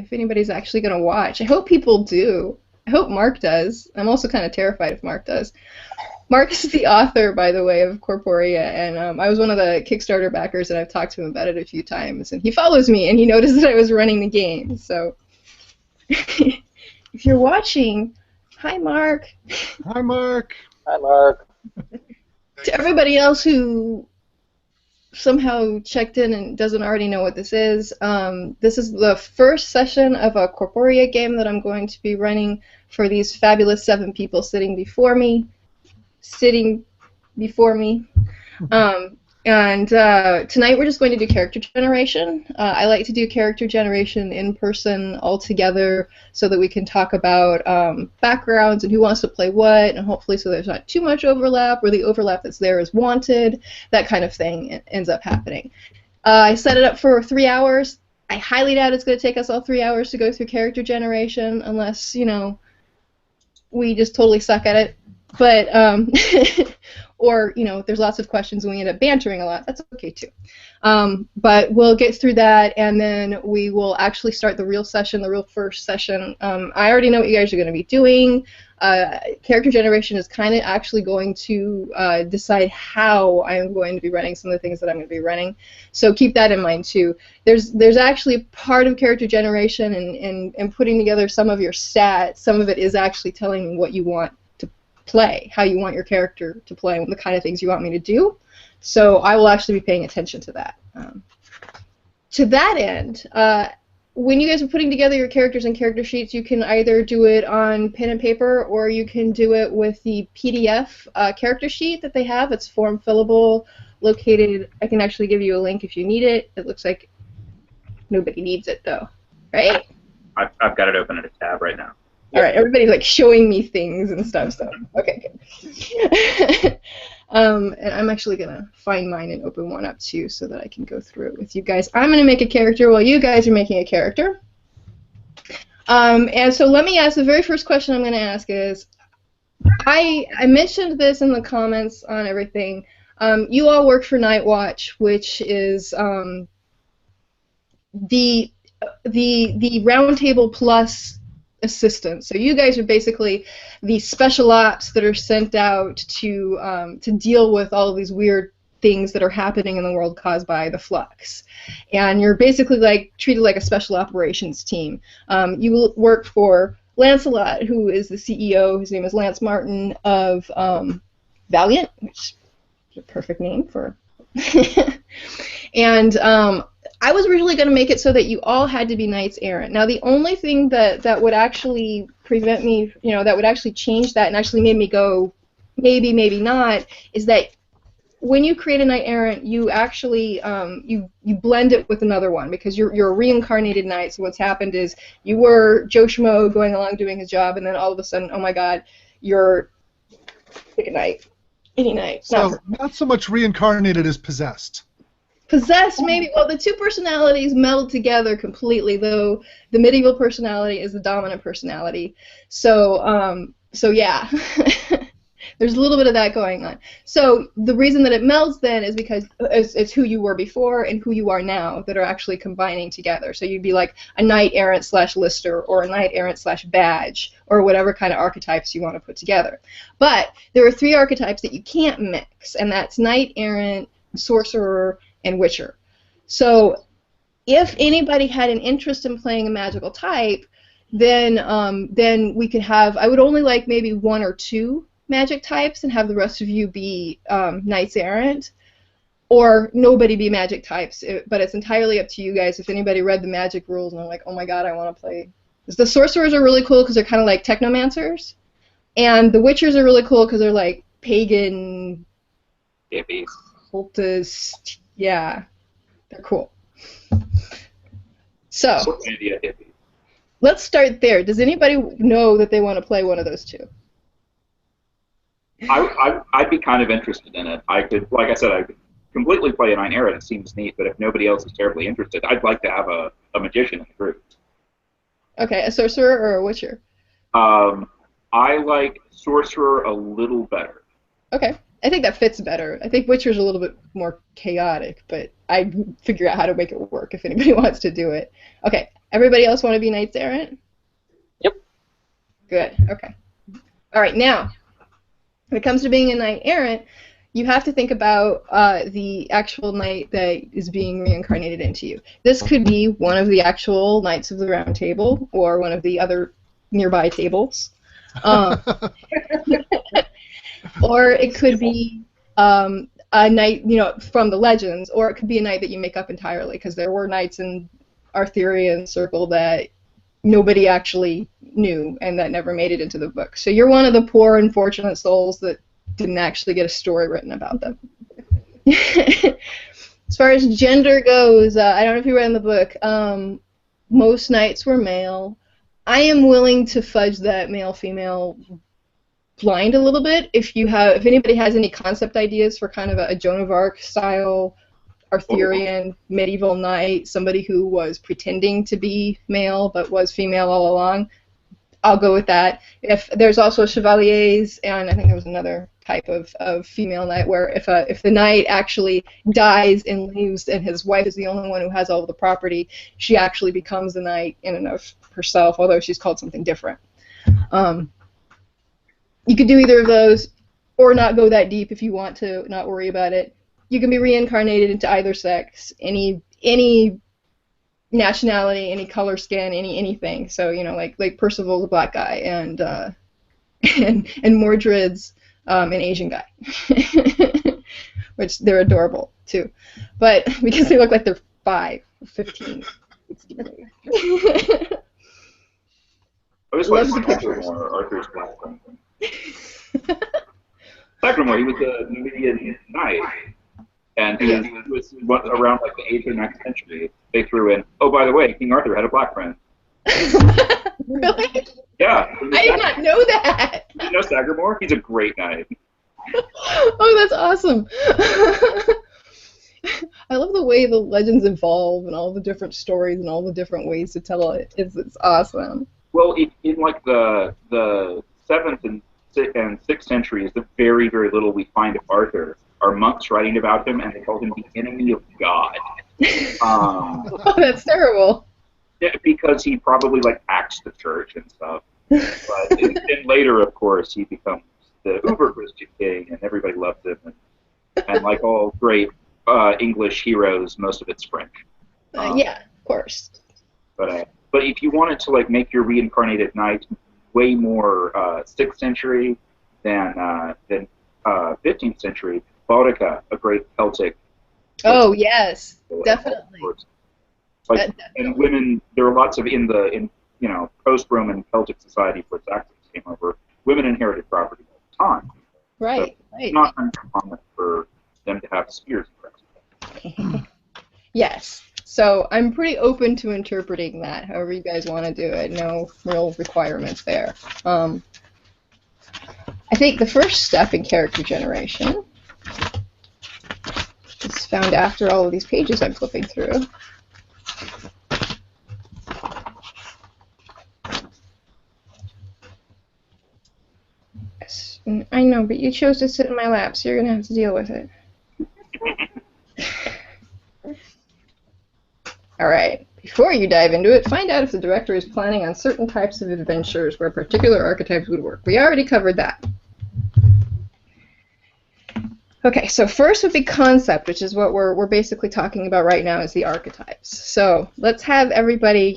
if anybody's actually going to watch. I hope people do. I hope Mark does. I'm also kind of terrified if Mark does. Mark is the author, by the way, of Corporia, and I was one of the Kickstarter backers, and I've talked to him about it a few times, and he follows me, and he noticed that I was running the game, so if you're watching, hi, Mark. Hi, Mark. Hi, Mark. To everybody else who somehow checked in and doesn't already know what this is the first session of a Corporia game that I'm going to be running for these fabulous 7 people sitting before me. Tonight we're just going to do character generation. I like to do character generation in person all together so that we can talk about backgrounds and who wants to play what, and hopefully so there's not too much overlap, or the overlap that's there is wanted, that kind of thing ends up happening. I set it up for 3 hours. I highly doubt it's going to take us all 3 hours to go through character generation unless, you know, we just totally suck at it. But, or, you know, if there's lots of questions and we end up bantering a lot, that's okay too. But we'll get through that, and then we will actually start the real session, the real first session. I already know what you guys are going to be doing. Character generation is kind of actually going to decide how I'm going to be running some of the things that I'm going to be running. So keep that in mind too. There's actually part of character generation and putting together some of your stats. Some of it is actually telling me what you want to play, how you want your character to play, and the kind of things you want me to do. So I will actually be paying attention to that. To that end, when you guys are putting together your characters and character sheets, you can either do it on pen and paper, or you can do it with the PDF character sheet that they have. It's form fillable, located. I can actually give you a link if you need it. It looks like nobody needs it though, right? I've got it open at a tab right now. All right, everybody's like showing me things and stuff. So okay, good. And I'm actually gonna find mine and open one up too, so that I can go through it with you guys. I'm gonna make a character while you guys are making a character. And so let me ask, the very first question I'm gonna ask is, I mentioned this in the comments on everything. You all work for Night Watch, which is the Roundtable Plus assistant. So you guys are basically the special ops that are sent out to deal with all of these weird things that are happening in the world caused by the flux. And you're basically like treated like a special operations team. You will work for Lancelot, who is the CEO. His name is Lance Martin of Valiant, which is a perfect name for. And I was originally going to make it so that you all had to be knights errant. Now, the only thing that would actually prevent me, you know, that would actually change that and actually made me go maybe, maybe not, is that when you create a knight errant, you actually you blend it with another one, because you're a reincarnated knight. So what's happened is you were Joe Schmo going along doing his job, and then all of a sudden, oh my God, you're pick a knight, any knight. So not so much reincarnated as possessed. Possessed, maybe. Well, the two personalities meld together completely, though the medieval personality is the dominant personality. So, so yeah, there's a little bit of that going on. So the reason that it melds then is because it's who you were before and who you are now that are actually combining together. So you'd be like a knight errant / lister, or a knight errant / badge, or whatever kind of archetypes you want to put together. But there are 3 archetypes that you can't mix, and that's knight errant, sorcerer, and witcher. So if anybody had an interest in playing a magical type, then we could have, I would only like maybe 1 or 2 magic types and have the rest of you be knights errant, or nobody be magic types. But it's entirely up to you guys. If anybody read the magic rules and they're like, oh my God, I want to play. The sorcerers are really cool because they're kind of like technomancers, and the witchers are really cool because they're like pagan hippies, cultists. Yeah, they're cool. So let's start there. Does anybody know that they want to play one of those 2? I'd be kind of interested in it. I could, like I said, I could completely play a knight errant. It seems neat, but if nobody else is terribly interested, I'd like to have a magician in the group. Okay, a sorcerer or a witcher? I like sorcerer a little better. Okay. I think that fits better. I think Witcher's a little bit more chaotic, but I figure out how to make it work if anybody wants to do it. Okay, everybody else want to be knights errant? Yep. Good. Okay. All right. Now, when it comes to being a knight errant, you have to think about the actual knight that is being reincarnated into you. This could be one of the actual Knights of the Round Table or one of the other nearby tables. Or it could be a knight, from the legends, or it could be a knight that you make up entirely, because there were knights in Arthurian circle that nobody actually knew and that never made it into the book. So you're one of the poor, unfortunate souls that didn't actually get a story written about them. As far as gender goes, I don't know if you read in the book, most knights were male. I am willing to fudge that male-female blind a little bit. If anybody has any concept ideas for kind of a Joan of Arc style Arthurian medieval knight, somebody who was pretending to be male but was female all along, I'll go with that. If there's also chevaliers, and I think there was another type of female knight where if the knight actually dies and leaves and his wife is the only one who has all the property, she actually becomes the knight in and of herself, although she's called something different. You could do either of those, or not go that deep if you want to not worry about it. You can be reincarnated into either sex, any nationality, any color skin, anything. So like Percival's a black guy, and Mordred's an Asian guy, which they're adorable too, but because they look like they're 5 or 15. I was like Arthur's black friend. Sagamore, he was a Numidian knight, and he was around like the 8th or 9th century. They threw in, oh, by the way, King Arthur had a black friend. Really? Yeah. I did not know that. You know Sagamore? He's a great knight. Oh, that's awesome. I love the way the legends evolve and all the different stories and all the different ways to tell it. It's awesome. Well, in like the 7th and 6th centuries, the very, very little we find of Arthur are monks writing about him, and they call him the enemy of God. Oh, that's terrible. Yeah, because he probably like axed the church and stuff. But then later, of course, he becomes the uber Christian king, and everybody loves him. And like all great English heroes, most of it's French. Yeah, of course. But if you wanted to like make your reincarnated knight way more 6th century than 15th century, Boudica, a great Celtic. Oh yes, definitely. Like, and women, there are lots of in post-Roman Celtic society where Saxons came over, women inherited property all the time. Right, so right. It's not uncommon for them to have spears. Yes. So I'm pretty open to interpreting that, however you guys want to do it. No real requirements there. I think the first step in character generation is found after all of these pages I'm flipping through. Yes, I know, but you chose to sit in my lap, so you're going to have to deal with it. Alright, before you dive into it, find out if the director is planning on certain types of adventures where particular archetypes would work. We already covered that. Okay, so first would be concept, which is what we're basically talking about right now, is the archetypes. So let's have everybody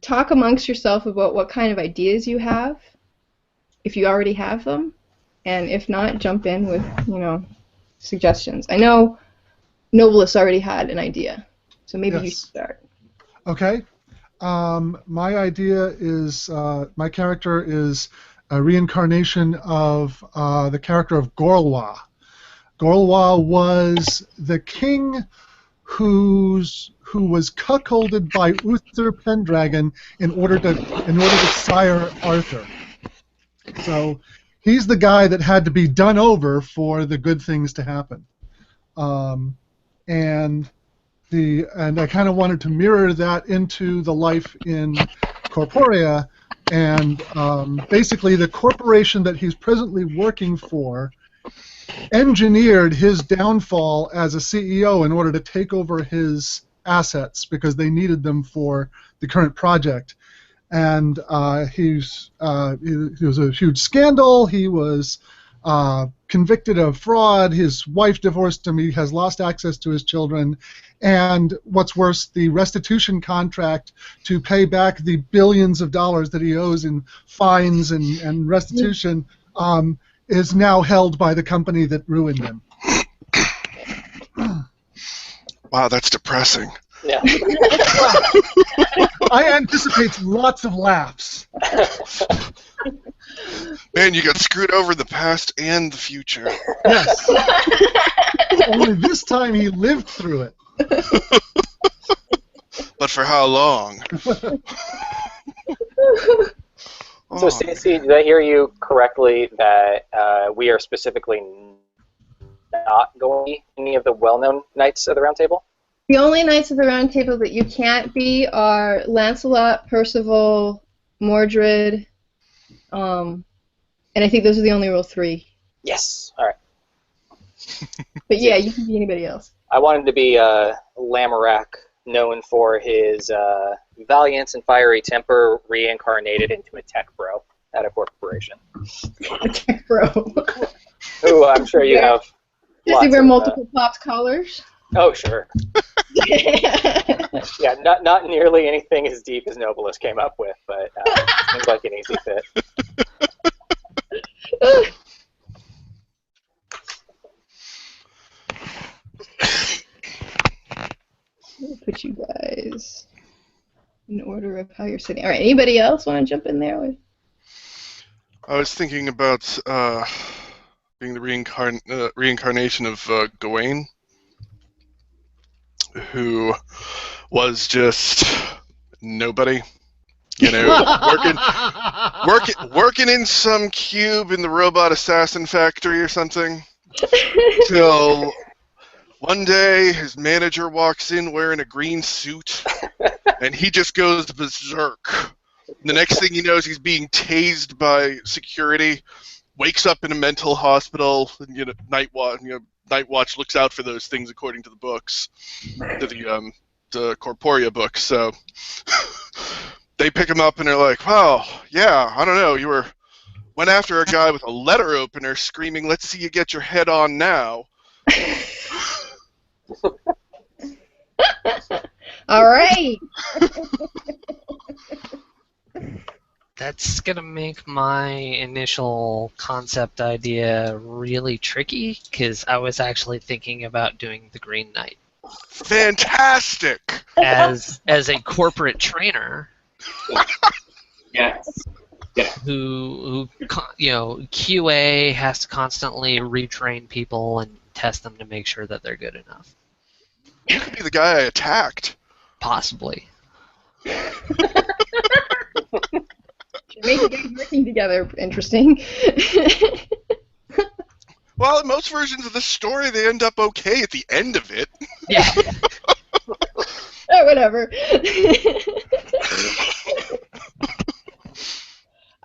talk amongst yourself about what kind of ideas you have, if you already have them, and if not, jump in with, suggestions. I know Novelist already had an idea. So maybe you start. Okay. My idea is, my character is a reincarnation of the character of Gorlwa. Gorlwa was the king who was cuckolded by Uther Pendragon in order to sire Arthur. So he's the guy that had to be done over for the good things to happen. And I kind of wanted to mirror that into the life in Corporia, and basically the corporation that he's presently working for engineered his downfall as a CEO in order to take over his assets because they needed them for the current project. And he was a huge scandal. He was convicted of fraud. His wife divorced him. He has lost access to his children. And what's worse, the restitution contract to pay back the billions of dollars that he owes in fines and restitution is now held by the company that ruined him. Wow, that's depressing. Yeah. I anticipate lots of laughs. Man, you got screwed over in the past and the future. Yes. Only this time he lived through it. But for how long? So, Stacey, did I hear you correctly that we are specifically not going to any of the well-known Knights of the Round Table? The only Knights of the Round Table that you can't be are Lancelot, Percival, Mordred, and I think those are the only real three. Yes. All right. But yeah, you can be anybody else. I wanted to be Lamorak, known for his valiance and fiery temper, reincarnated into a tech bro at a corporation. Tech bro. Who I'm sure you have. Does he wear multiple popped collars? Oh, sure. Yeah, not nearly anything as deep as Nobilis came up with, but seems like an easy fit. I'll put you guys in order of how you're sitting. All right, anybody else want to jump in there? I was thinking about being the reincarnation of Gawain, who was just nobody, you know, working in some cube in the robot assassin factory or something, till one day his manager walks in wearing a green suit, and he just goes berserk. The next thing he knows, he's being tased by security, wakes up in a mental hospital, and, Night Watch looks out for those things according to the books, to the Corporia books. So they pick him up and they're like, "Wow, yeah, I don't know, went after a guy with a letter opener, screaming, 'Let's see you get your head on now.'" All right. That's gonna make my initial concept idea really tricky, because I was actually thinking about doing the Green Knight Fantastic! as a corporate trainer Yes. Yeah. who QA has to constantly retrain people and test them to make sure that they're good enough. You could be the guy I attacked. Possibly. Make you guys working together interesting. Well, in most versions of the story, they end up okay at the end of it. Yeah. Oh, whatever.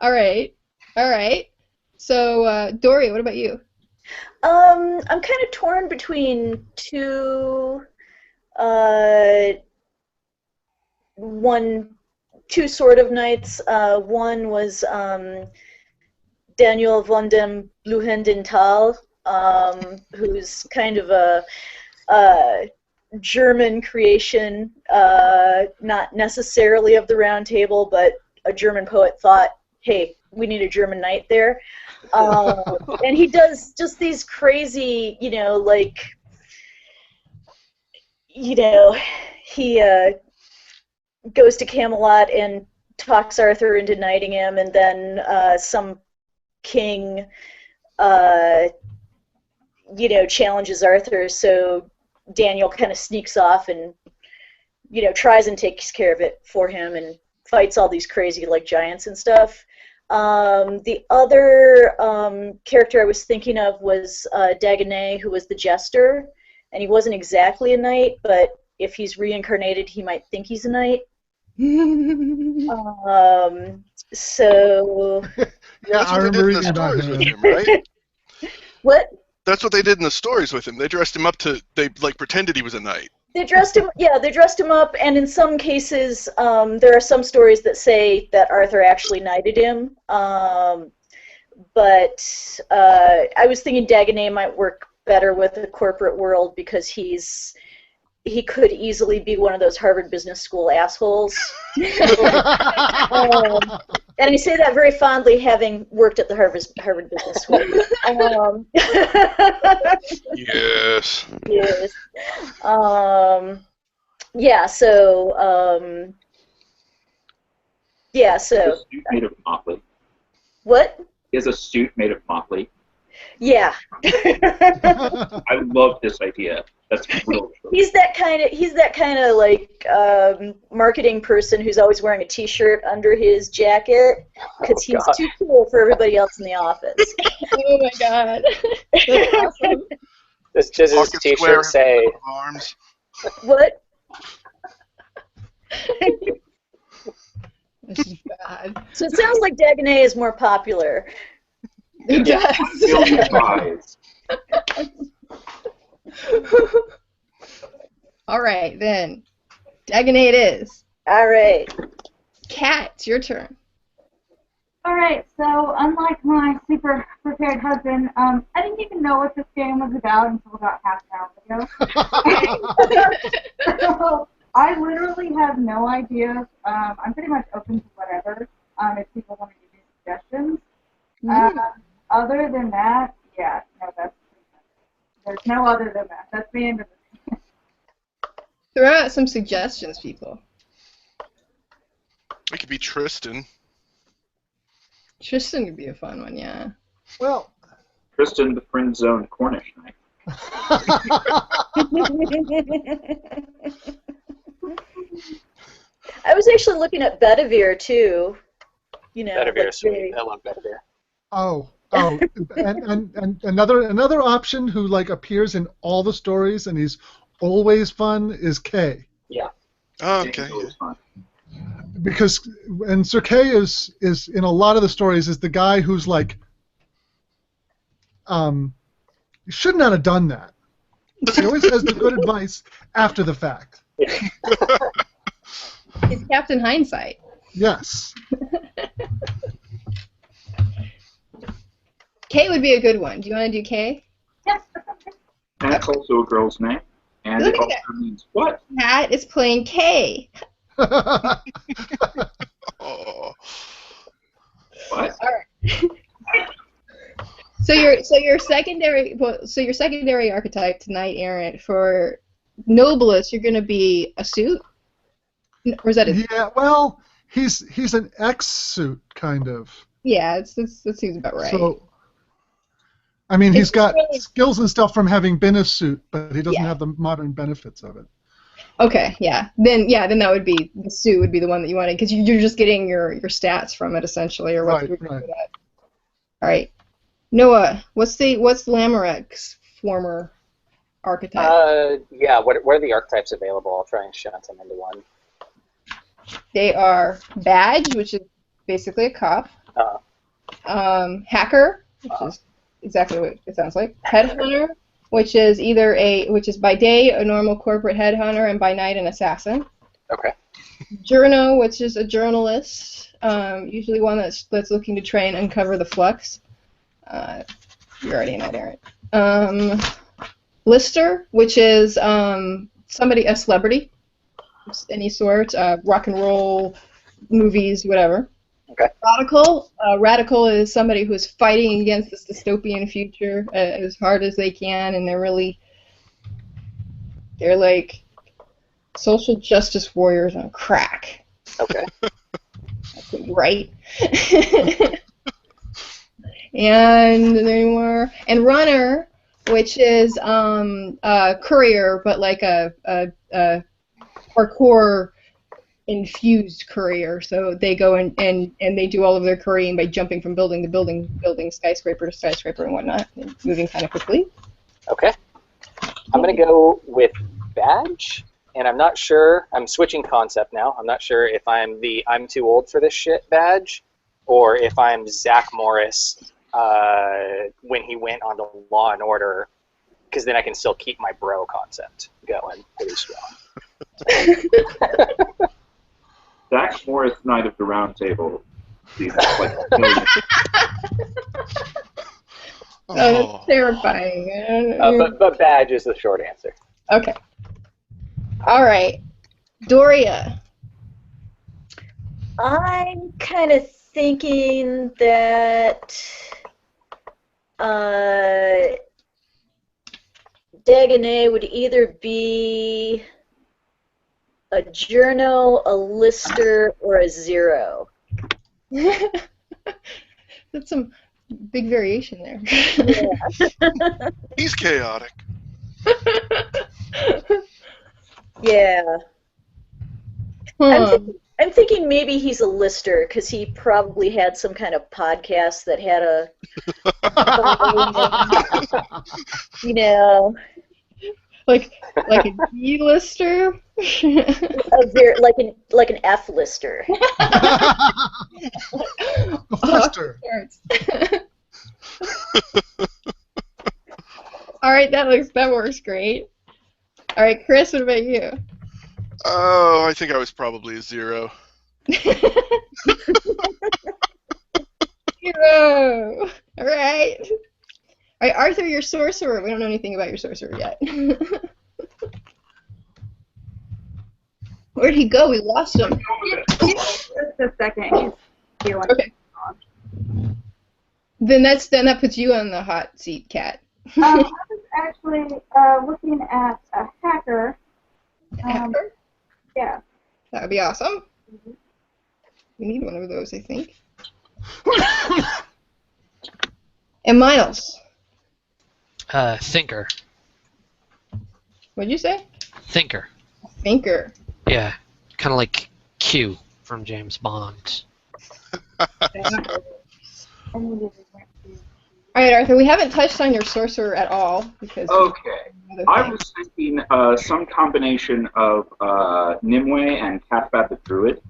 All right. So, Dory, what about you? I'm kind of torn between two sort of knights. One was Daniel von dem Bluhendental, who's kind of a German creation, not necessarily of the Round Table, but a German poet thought, hey, we need a German knight there. And he does just these crazy, he goes to Camelot and talks Arthur into knighting him, and then some king, challenges Arthur, so Daniel kind of sneaks off and, tries and takes care of it for him and fights all these crazy, giants and stuff. The other character I was thinking of was Dagonet, who was the jester, and he wasn't exactly a knight, but if he's reincarnated, he might think he's a knight. So Yeah, I remember reading about him. Right? what? That's what they did in the stories with him. They dressed him up they like pretended he was a knight. They dressed him. Yeah, they dressed him up, and in some cases, there are some stories that say that Arthur actually knighted him. But I was thinking Dagonet might work better with the corporate world because he could easily be one of those Harvard Business School assholes. And I say that very fondly, having worked at the Harvard Business School. Yes. Yes. Yeah. So. Yeah. So. He has a suit made of motley. What? He has a suit made of motley. Yeah. I love this idea. That's real. He's that kind of like marketing person who's always wearing a T-shirt under his jacket because he's too cool for everybody else in the office. Oh my god. That's awesome. Does his T-shirt say? Arms. What? This is bad. So it sounds like Dagonet is more popular. It Million does. eyes. All right, then. Dagonet it is. All right. Kat, it's your turn. Alright, so unlike my super prepared husband, I didn't even know what this game was about until about half an hour ago. So I literally have no idea. I'm pretty much open to whatever if people want to give me suggestions. Other than that, yeah, no, that's there's no other than that. That's the end of it. Throw out some suggestions, people. It could be Tristan. Tristan could be a fun one, yeah. Well, Tristan, the friend zone Cornish knight. I was actually looking at Bedivere too. You know, Bedivere, sweet. I love Bedivere. oh, and another option who like appears in all the stories and he's always fun is Kay. Yeah. Oh, okay. Because and Sir Kay is in a lot of the stories is the guy who's like you should not have done that. He always has the good advice after the fact. It's Captain Hindsight. Yes. Kay would be a good one. Do you want to do Kay? Yes. And it's also a girl's name. And Look it at also means what? Kat is playing Kay. Oh. What? All right. So your secondary archetype tonight, Aaron, for noblest, you're going to be a suit, or is that a Yeah, well, he's an X-suit kind of. yeah? That seems about right. So, I mean, he's It's got really- skills and stuff from having been a suit, but he doesn't Yeah. have the modern benefits of it. Okay, yeah. Then that would be the suit would be the one that you wanted because you're just getting your stats from it essentially, or what Right, you're good right. at. All right, Noah, what's Lamarek's former archetype? Yeah. What are the archetypes available? I'll try and shunt them into one. They are Badge, which is basically a cop. Hacker, which is exactly what it sounds like. Headhunter, which is by day a normal corporate headhunter and by night an assassin. Okay. Journo, which is a journalist, usually one that's looking to try and uncover the flux. You're already in that, Aaron. Lister, which is a celebrity, any sort, rock and roll, movies, whatever. Okay. Radical is somebody who is fighting against this dystopian future as hard as they can, and they're like social justice warriors on crack. Okay. Right. And there more. And runner, which is a courier, but like a parkour infused courier. So they go and they do all of their couriering by jumping from building to building, skyscraper to skyscraper and whatnot, and moving kind of quickly. Okay. I'm going to go with Badge, and I'm not sure. I'm switching concept now. I'm not sure if I'm the I'm too old for this shit badge, or if I'm Zach Morris when he went on to Law and Order, because then I can still keep my bro concept going pretty strong. Zach Morris, Knight of the Round Table. Seems like Oh, that's terrifying. But badge is the short answer. Okay. All right. Doria. I'm kind of thinking that Dagonet would either be a journo, a lister, or a zero. That's some big variation there. Yeah. He's chaotic. Yeah. Huh. I'm thinking maybe he's a lister because he probably had some kind of podcast that had a, you know, like a D-lister? like an F lister. A flister. All right, that works great. All right, Chris, what about you? Oh, I think I was probably a 0. 0. All right. All right, Arthur, your sorcerer. We don't know anything about your sorcerer yet. Where'd he go? We lost him. Just a second. He's feeling Okay. Then that puts you on the hot seat, Kat. I was actually looking at a hacker. Hacker? Yeah. That would be awesome. We need one of those, I think. And Miles. Thinker. What'd you say? Thinker. Thinker. Yeah. Kind of like Q from James Bond. All right, Arthur, we haven't touched on your sorcerer at all because. okay. I was thinking some combination of Nimue and Cathbad the Druid,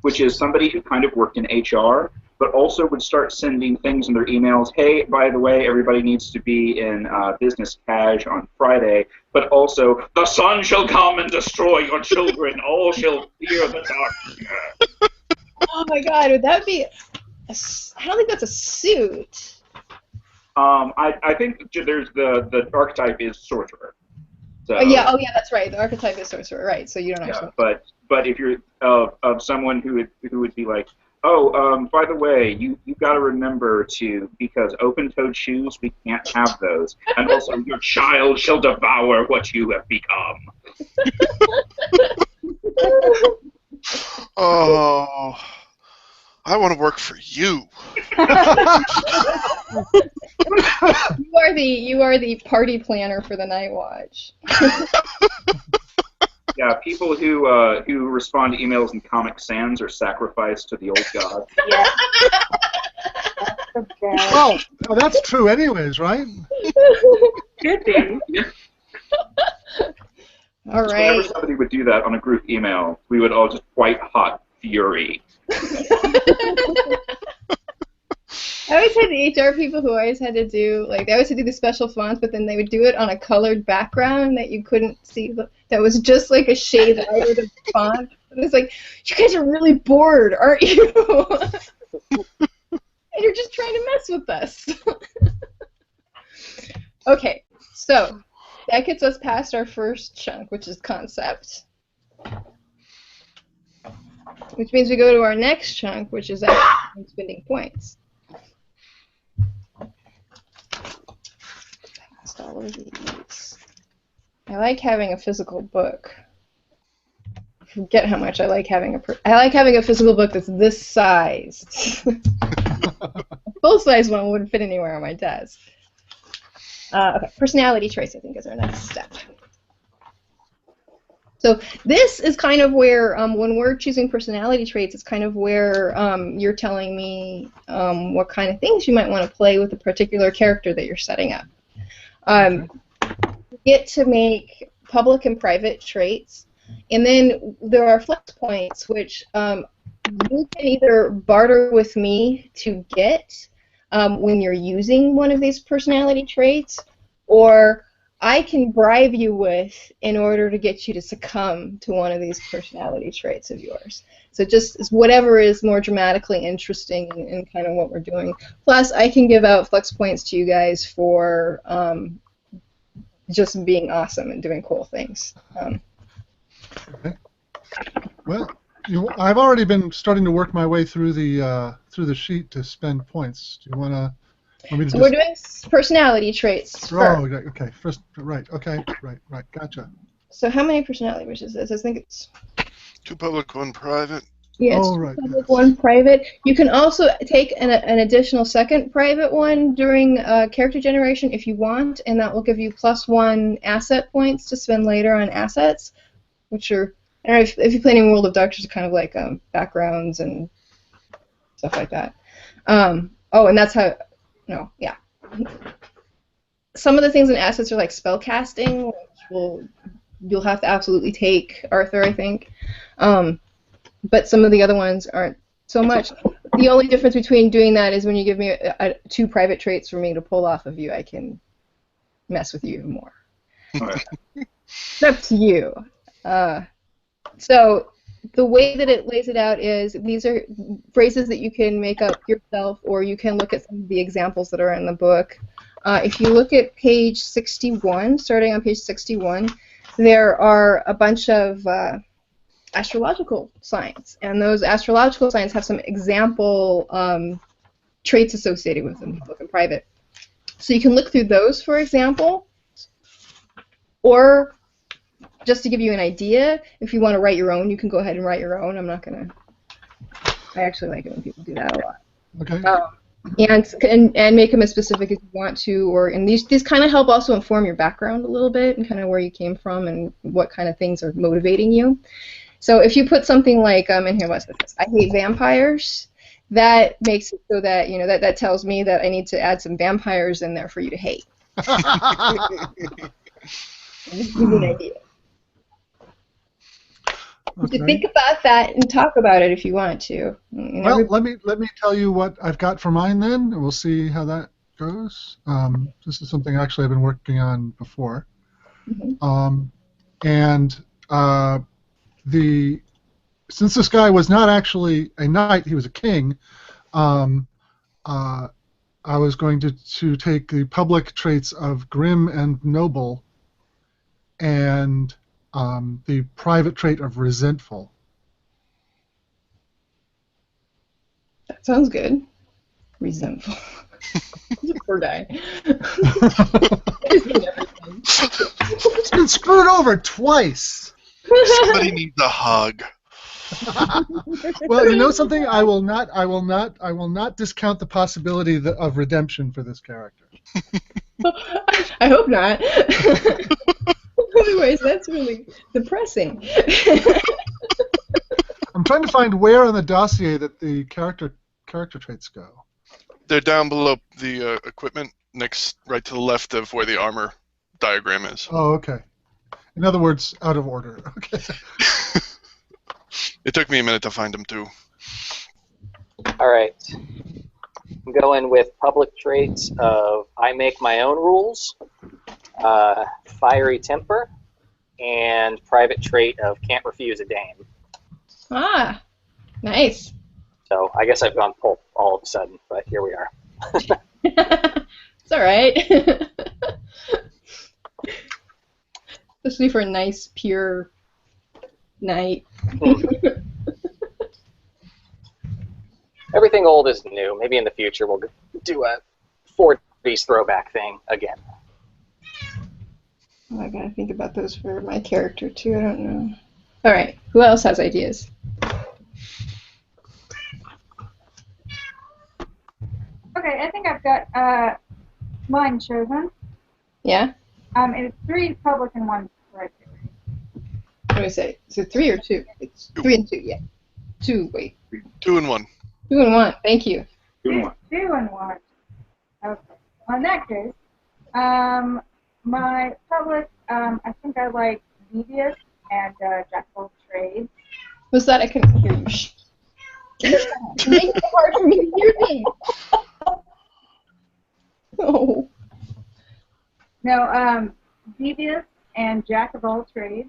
which is somebody who kind of worked in HR, but also would start sending things in their emails. Hey, by the way, everybody needs to be in business cash on Friday, but also, the sun shall come and destroy your children. All shall fear the dark. Oh my God, would that be? I don't think that's a suit. I think there's the archetype is sorcerer. So, Oh yeah, that's right. The archetype is sorcerer, right? So you don't actually. yeah, but if you're of someone who would be like, oh, by the way, you got to remember to, because open-toed shoes, we can't have those, and also your child shall devour what you have become. Oh, I want to work for you. You are the party planner for the Night Watch. Yeah, people who respond to emails in Comic Sans are sacrificed to the old god. Yeah. Oh, well, that's true anyways, right? Could be. All So right. whenever somebody would do that on a group email, we would all just white hot fury. I always had the HR people who always had to do, like, they always had to do the special fonts, but then they would do it on a colored background that you couldn't see, that was just like a shade lighter than the font. And it's like, you guys are really bored, aren't you? And you're just trying to mess with us. Okay, so that gets us past our first chunk, which is concept. Which means we go to our next chunk, which is actually spending points. Past all of these. I like having a physical book. I forget how much I like having a physical book that's this size. A full-size one wouldn't fit anywhere on my desk. Okay, personality traits, I think, is our next step. So this is kind of where, when we're choosing personality traits, it's kind of where you're telling me what kind of things you might want to play with a particular character that you're setting up. You get to make public and private traits, and then there are flex points, which you can either barter with me to get, when you're using one of these personality traits, or I can bribe you with in order to get you to succumb to one of these personality traits of yours. So just whatever is more dramatically interesting in kind of what we're doing. Plus, I can give out flex points to you guys for just being awesome and doing cool things. Okay. Well, I've already been starting to work my way through the sheet to spend points. Do you want to? So we're doing personality traits first. Okay. First, right. Okay. Right. Gotcha. So how many personality traits is this? I think it's 2 public, 1 private. yes. Oh, right. Public, yes. 1 private. You can also take an additional second private one during character generation if you want, and that will give you +1 asset points to spend later on assets, which are, I don't know if you play any World of Darkness, it's kind of like backgrounds and stuff like that. And that's how. No, yeah. Some of the things in assets are like spell casting, which you'll have to absolutely take, Arthur, I think. But some of the other ones aren't so much. The only difference between doing that is when you give me 2 private traits for me to pull off of you, I can mess with you even more. It's up to you. So the way that it lays it out is these are phrases that you can make up yourself, or you can look at some of the examples that are in the book. If you look at page 61, starting on page 61, there are a bunch of astrological signs, and those astrological signs have some example traits associated with them, public and private. So you can look through those, for example, or just to give you an idea, if you want to write your own, you can go ahead and write your own. I'm not going to... I actually like it when people do that a lot. Okay. And make them as specific as you want to, and these kind of help also inform your background a little bit and kind of where you came from and what kind of things are motivating you. So if you put something like, in here, what's this? I hate vampires. That makes it so that, that tells me that I need to add some vampires in there for you to hate. Just give you an idea. Okay. You think about that and talk about it if you want to. Well, let me tell you what I've got for mine then, and we'll see how that goes. This is something actually I've been working on before. Mm-hmm. Since this guy was not actually a knight, he was a king. I was going to take the public traits of grim and noble, and the private trait of resentful. That sounds good. Resentful. He's a poor guy. It's been screwed over twice. Somebody needs a hug. Well, you know something? I will not discount the possibility of redemption for this character. I hope not. Otherwise, that's really depressing. I'm trying to find where on the dossier that the character traits go. They're down below the equipment, right to the left of where the armor diagram is. Oh, okay. In other words, out of order. Okay. It took me a minute to find them too. All right. I'm going with public traits of I make my own rules, fiery temper, and private trait of can't refuse a dame. Ah, nice. So I guess I've gone pulp all of a sudden, but here we are. It's all right. Especially for a nice, pure night. Everything old is new. Maybe in the future we'll do a 40s throwback thing again. Oh, I gotta think about those for my character too. I don't know. All right, who else has ideas? Okay, I think I've got mine chosen. Yeah. It's 3 public and 1 private. What do I say? Is it 3 or 2? It's 3 and 2. Yeah. 2. Wait. 2 and 1. 2 and 1. Thank you. 2 and 1. 2 and 1. Okay. Well, in that case, my public, I think I like devious and jack of all trades. Was that? I couldn't hear you. Shh. You're making it hard for me to hear things. Oh. No, devious and jack of all trades.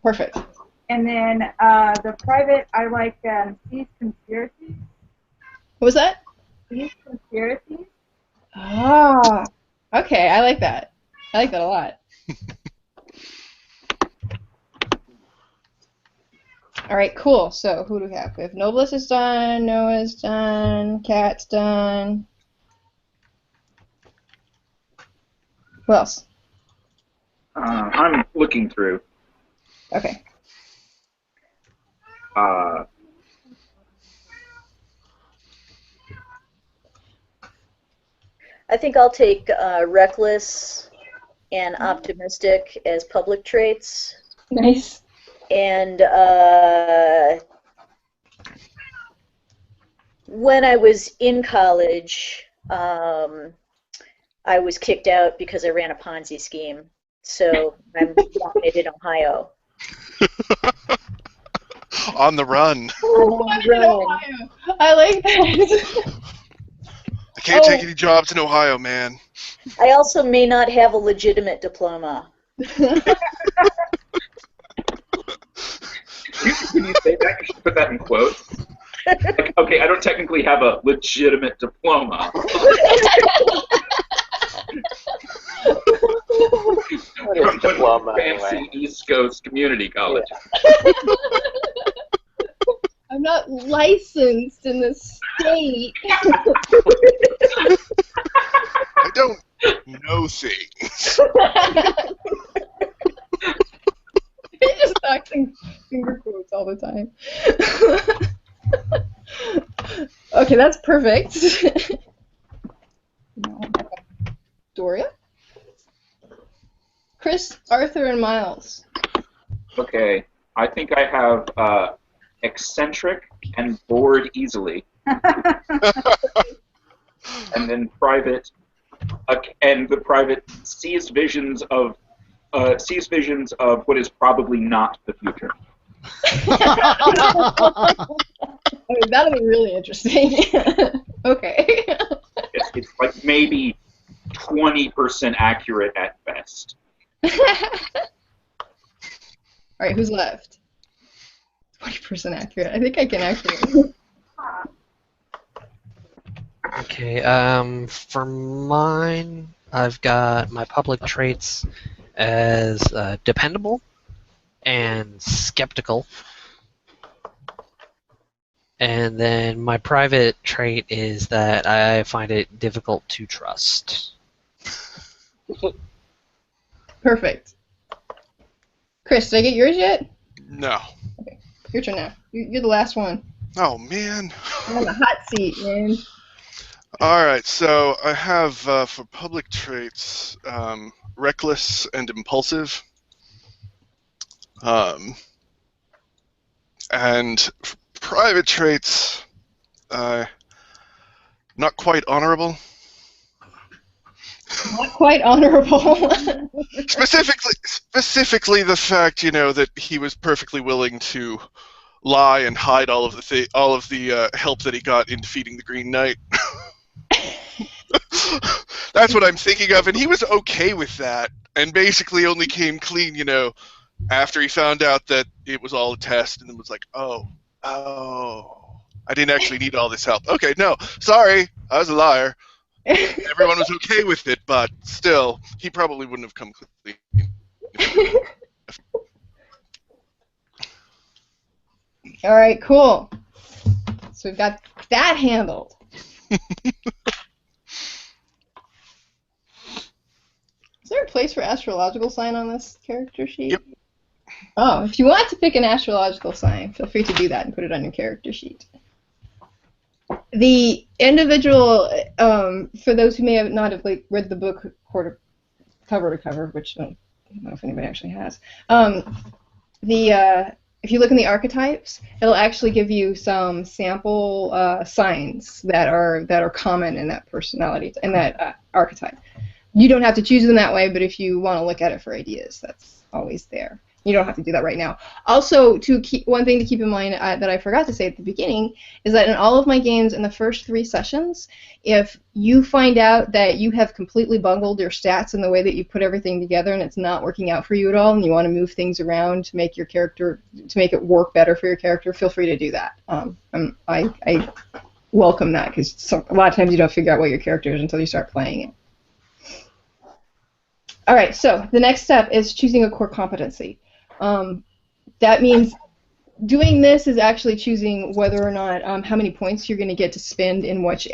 Perfect. And then the private, I like thieves conspiracies. What was that? Thieves conspiracies. Ah. Okay, I like that. I like that a lot. All right, cool. So who do we have? We have Noblest is done, Noah's done, Cat's done. Who else? I'm looking through. Okay. I think I'll take reckless and optimistic as public traits. Nice. And when I was in college, I was kicked out because I ran a Ponzi scheme. So I'm wanted in Ohio. On the run. I like that. I can't take any jobs in Ohio, man. I also may not have a legitimate diploma. Can you say that? You should put that in quotes. Like, okay, I don't technically have a legitimate diploma. What is diploma, fancy anyway? East Coast community college. Yeah. I'm not licensed in the state. I don't know things. You're just talking finger quotes all the time. Okay, that's perfect. Doria? Chris, Arthur, and Miles. Okay, I think I have eccentric and bored easily, and then private, and the private sees visions of what is probably not the future. I mean, that'll be really interesting. Okay. It's like maybe 20% accurate at best. All right, who's left? 20% accurate. I think I can actually. Okay, for mine, I've got my public traits as dependable and skeptical. And then my private trait is that I find it difficult to trust. Perfect. Chris, did I get yours yet? No. Okay, your turn now. You're the last one. Oh, man. I'm on the hot seat, man. All right, so I have for public traits reckless and impulsive. And for private traits, not quite honorable. Not quite honorable. Specifically the fact, that he was perfectly willing to lie and hide all of the help that he got in defeating the Green Knight. That's what I'm thinking of, and he was okay with that, and basically only came clean, after he found out that it was all a test, and then was like, oh, I didn't actually need all this help. Okay, no, sorry, I was a liar. Everyone was okay with it, but still, he probably wouldn't have come clean. All right, cool. So we've got that handled. Is there a place for astrological sign on this character sheet? Yep. Oh, if you want to pick an astrological sign, feel free to do that and put it on your character sheet. The individual, for those who may have not have read the book cover to cover, which I don't know if anybody actually has, if you look in the archetypes, it'll actually give you some sample signs that are common in that personality, in that archetype. You don't have to choose them that way, but if you want to look at it for ideas, that's always there. You don't have to do that right now. Also, one thing to keep in mind that I forgot to say at the beginning is that in all of my games, in the first 3 sessions, if you find out that you have completely bungled your stats in the way that you put everything together and it's not working out for you at all, and you want to move things around to make your character, to make it work better for your character, feel free to do that. I welcome that, because a lot of times you don't figure out what your character is until you start playing it. All right, so the next step is choosing a core competency. That means doing this is actually choosing whether or not how many points you're going to get to spend in which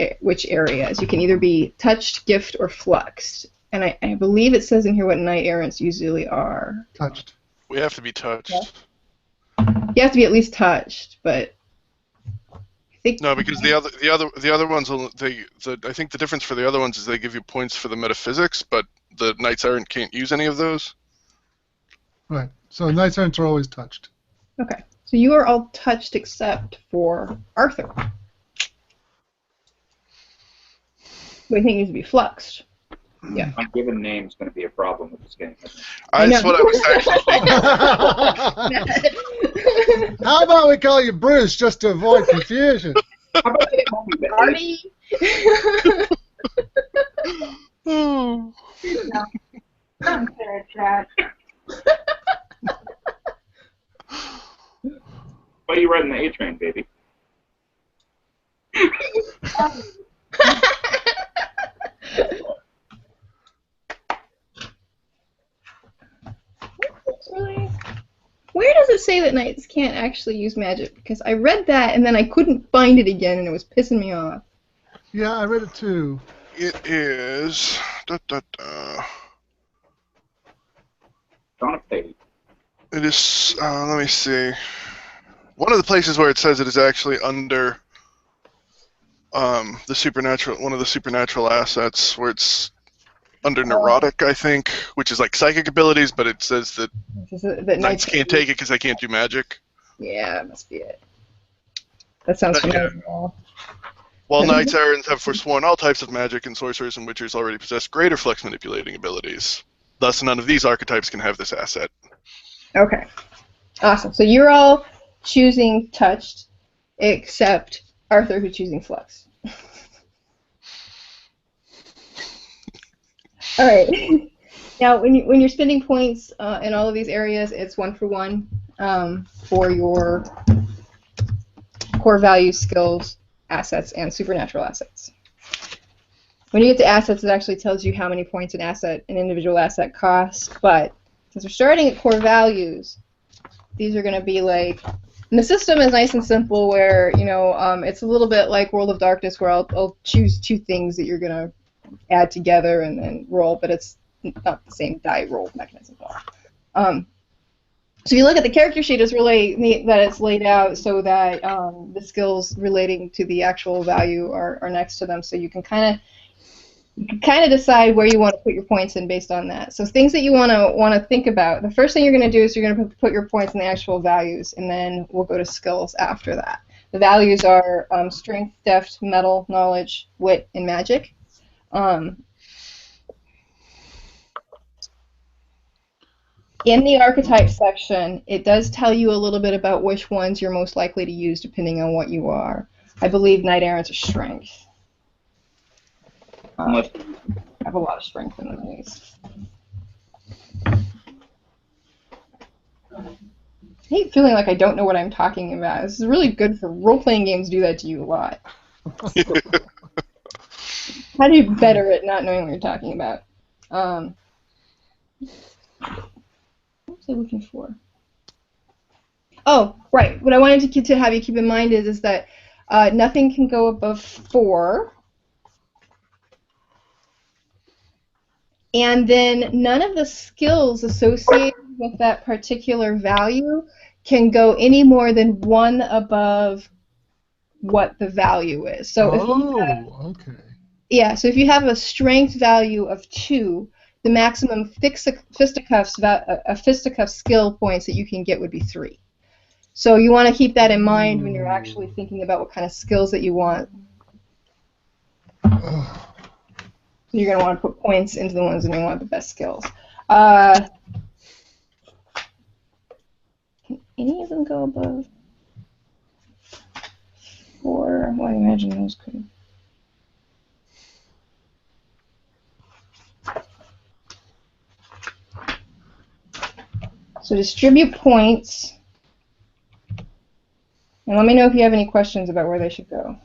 areas. You can either be touched, gift, or fluxed. And I believe it says in here what knight errants usually are. Touched. We have to be touched. Yeah. You have to be at least touched, but I think No, because the other ones, I think the difference for the other ones is they give you points for the metaphysics, but the knights errant can't use any of those. Right. So knights errant are always touched. Okay. So you are all touched except for Arthur, who I think needs to be fluxed. Yeah. My given name is going to be a problem with this game. That's what I was actually thinking. How about we call you Bruce just to avoid confusion? How about they call me Artie? No. I'm fair, Chad. Why are you riding the A train, baby? Where does it say that knights can't actually use magic? Because I read that and then I couldn't find it again and it was pissing me off. Yeah, I read it too. It is. On a page. It is. Let me see. One of the places where it says it is actually under the supernatural. One of the supernatural assets, where it's under neurotic, I think, which is like psychic abilities, but it says that knights can't take it because they can't do magic. Yeah, that must be it. That sounds familiar. Yeah. While knights errant have forsworn all types of magic, and sorcerers and witchers already possess greater flux manipulating abilities. Thus, none of these archetypes can have this asset. Okay. Awesome. So you're all choosing touched, except Arthur, who's choosing flux. All right. Now, when you're spending points in all of these areas, it's 1-for-1 for your core values, skills, assets, and supernatural assets. When you get to assets, it actually tells you how many points an individual asset costs. But since we're starting at core values, these are going to be like. And the system is nice and simple, where it's a little bit like World of Darkness, where I'll choose 2 things that you're going to add together and then roll, but it's not the same die roll mechanism at all. So if you look at the character sheet, it's really neat that it's laid out so that the skills relating to the actual value are next to them, so you can kind of decide where you want to put your points in based on that. So things that you want to think about. The first thing you're going to do is you're going to put your points in the actual values, and then we'll go to skills after that. The values are strength, deft, metal, knowledge, wit, and magic. In the archetype section, it does tell you a little bit about which ones you're most likely to use depending on what you are. I believe knight errants are strength. I have a lot of strength in these. I hate feeling like I don't know what I'm talking about. This is really good for role-playing games. Do that to you a lot. How do you better at not knowing what you're talking about? What was I looking for? Oh, right. What I wanted to have you keep in mind is that nothing can go above 4. And then none of the skills associated with that particular value can go any more than 1 above what the value is. So okay. Yeah, so if you have a strength value of 2, the maximum fisticuff skill points that you can get would be 3. So you want to keep that in mind when you're actually thinking about what kind of skills that you want. You're going to want to put points into the ones that you want the best skills. any of them go above 4? Well, I imagine those could. So distribute points. And let me know if you have any questions about where they should go.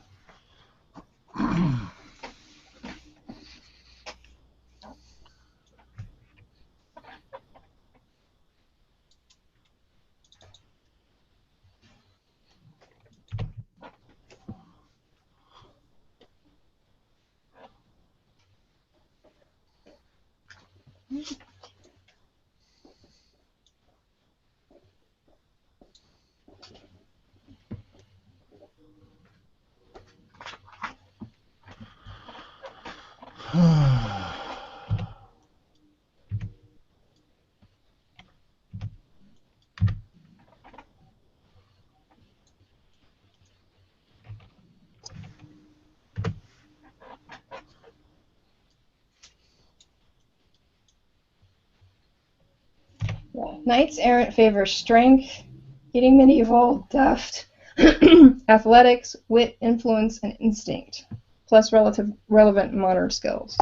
Yeah. Knights errant favor strength, eating medieval, deft, athletics, wit, influence, and instinct, plus relevant modern skills.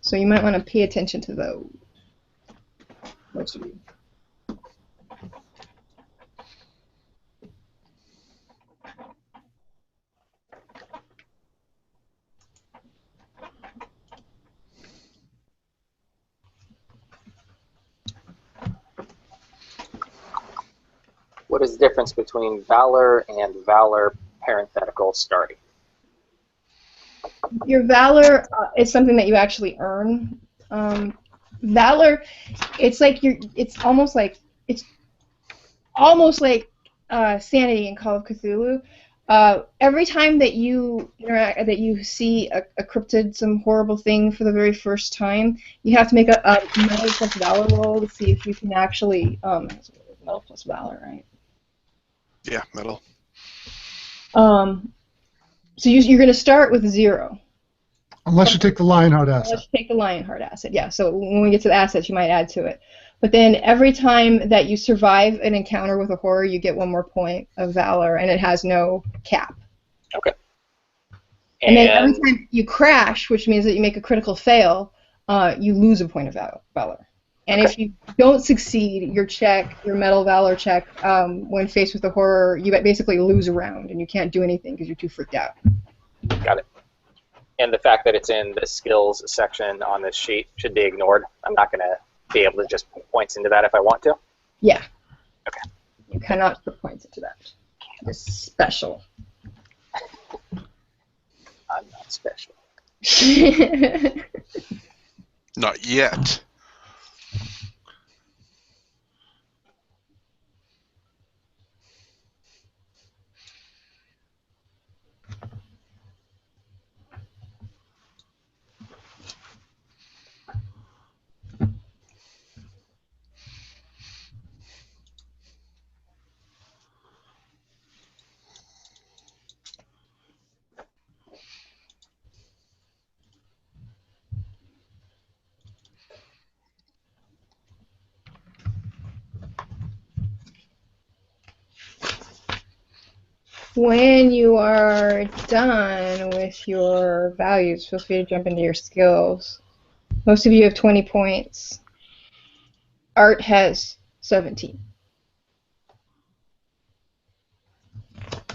So you might want to pay attention to those. What you do. What is the difference between valor and valor parenthetical starting? Your valor is something that you actually earn. Valor, it's like it's almost like sanity in Call of Cthulhu. Every time that you interact, that you see a cryptid, some horrible thing for the very first time, you have to make a metal plus valor roll to see if you can actually metal plus valor, right? Yeah, metal. So you're going to start with 0. Unless you take the Lionheart asset. Unless you take the Lionheart asset, yeah. So when we get to the assets, you might add to it. But then every time that you survive an encounter with a horror, you get 1 more point of valor, and it has no cap. Okay. And then every time you crash, which means that you make a critical fail, you lose a point of valor. And if you don't succeed your metal valor check, when faced with a horror, you basically lose a round, and you can't do anything because you're too freaked out. Got it. And the fact that it's in the skills section on this sheet should be ignored. I'm not going to be able to just put points into that if I want to? Yeah. Okay. You cannot put points into that. It's special. I'm not special. Not yet. When you are done with your values, feel free to jump into your skills. Most of you have 20 points. Art has 17.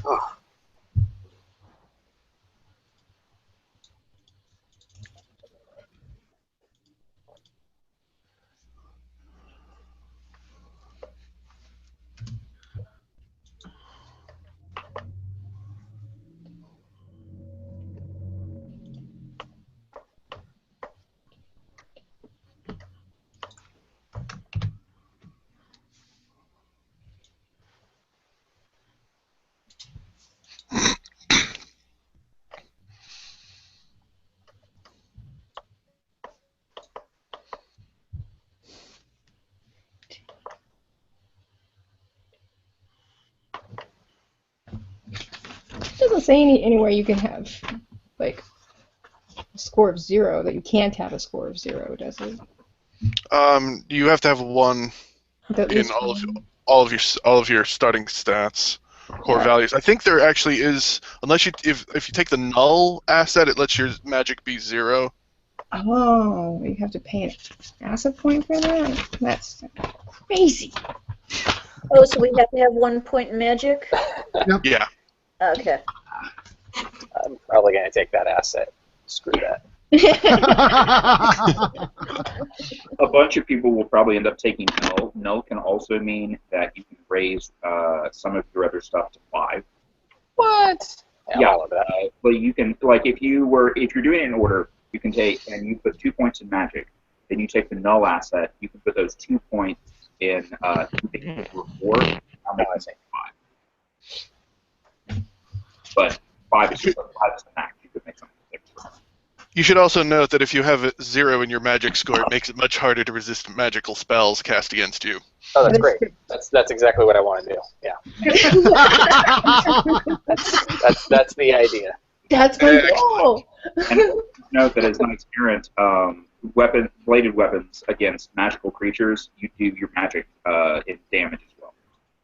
Oh. It doesn't say anywhere you can have, like, a score of 0, that you can't have a score of 0, does it? You have to have 1 At in least all of all of your starting stats, core values. I think there actually is, unless if you take the null asset, it lets your magic be 0. Oh, you have to pay an asset point for that? That's crazy. Oh, so we have to have 1 point in magic? Yeah. Okay. I'm probably going to take that asset. Screw that. A bunch of people will probably end up taking null. Null can also mean that you can raise some of your other stuff to 5. What? Yeah, all of that. But you can, like, if you're doing it in order, you can take, and you put 2 points in magic, then you take the null asset, you can put those 2 points in, you make it 4, I'll make it 5. But 5 is the max, you could make something 6. You should also note that if you have a 0 in your magic score, it makes it much harder to resist magical spells cast against you. Oh, that's great. That's exactly what I want to do. Yeah. that's the idea. That's my goal. And note that as Knight's Errant, bladed weapons against magical creatures, you do your magic in damage as well.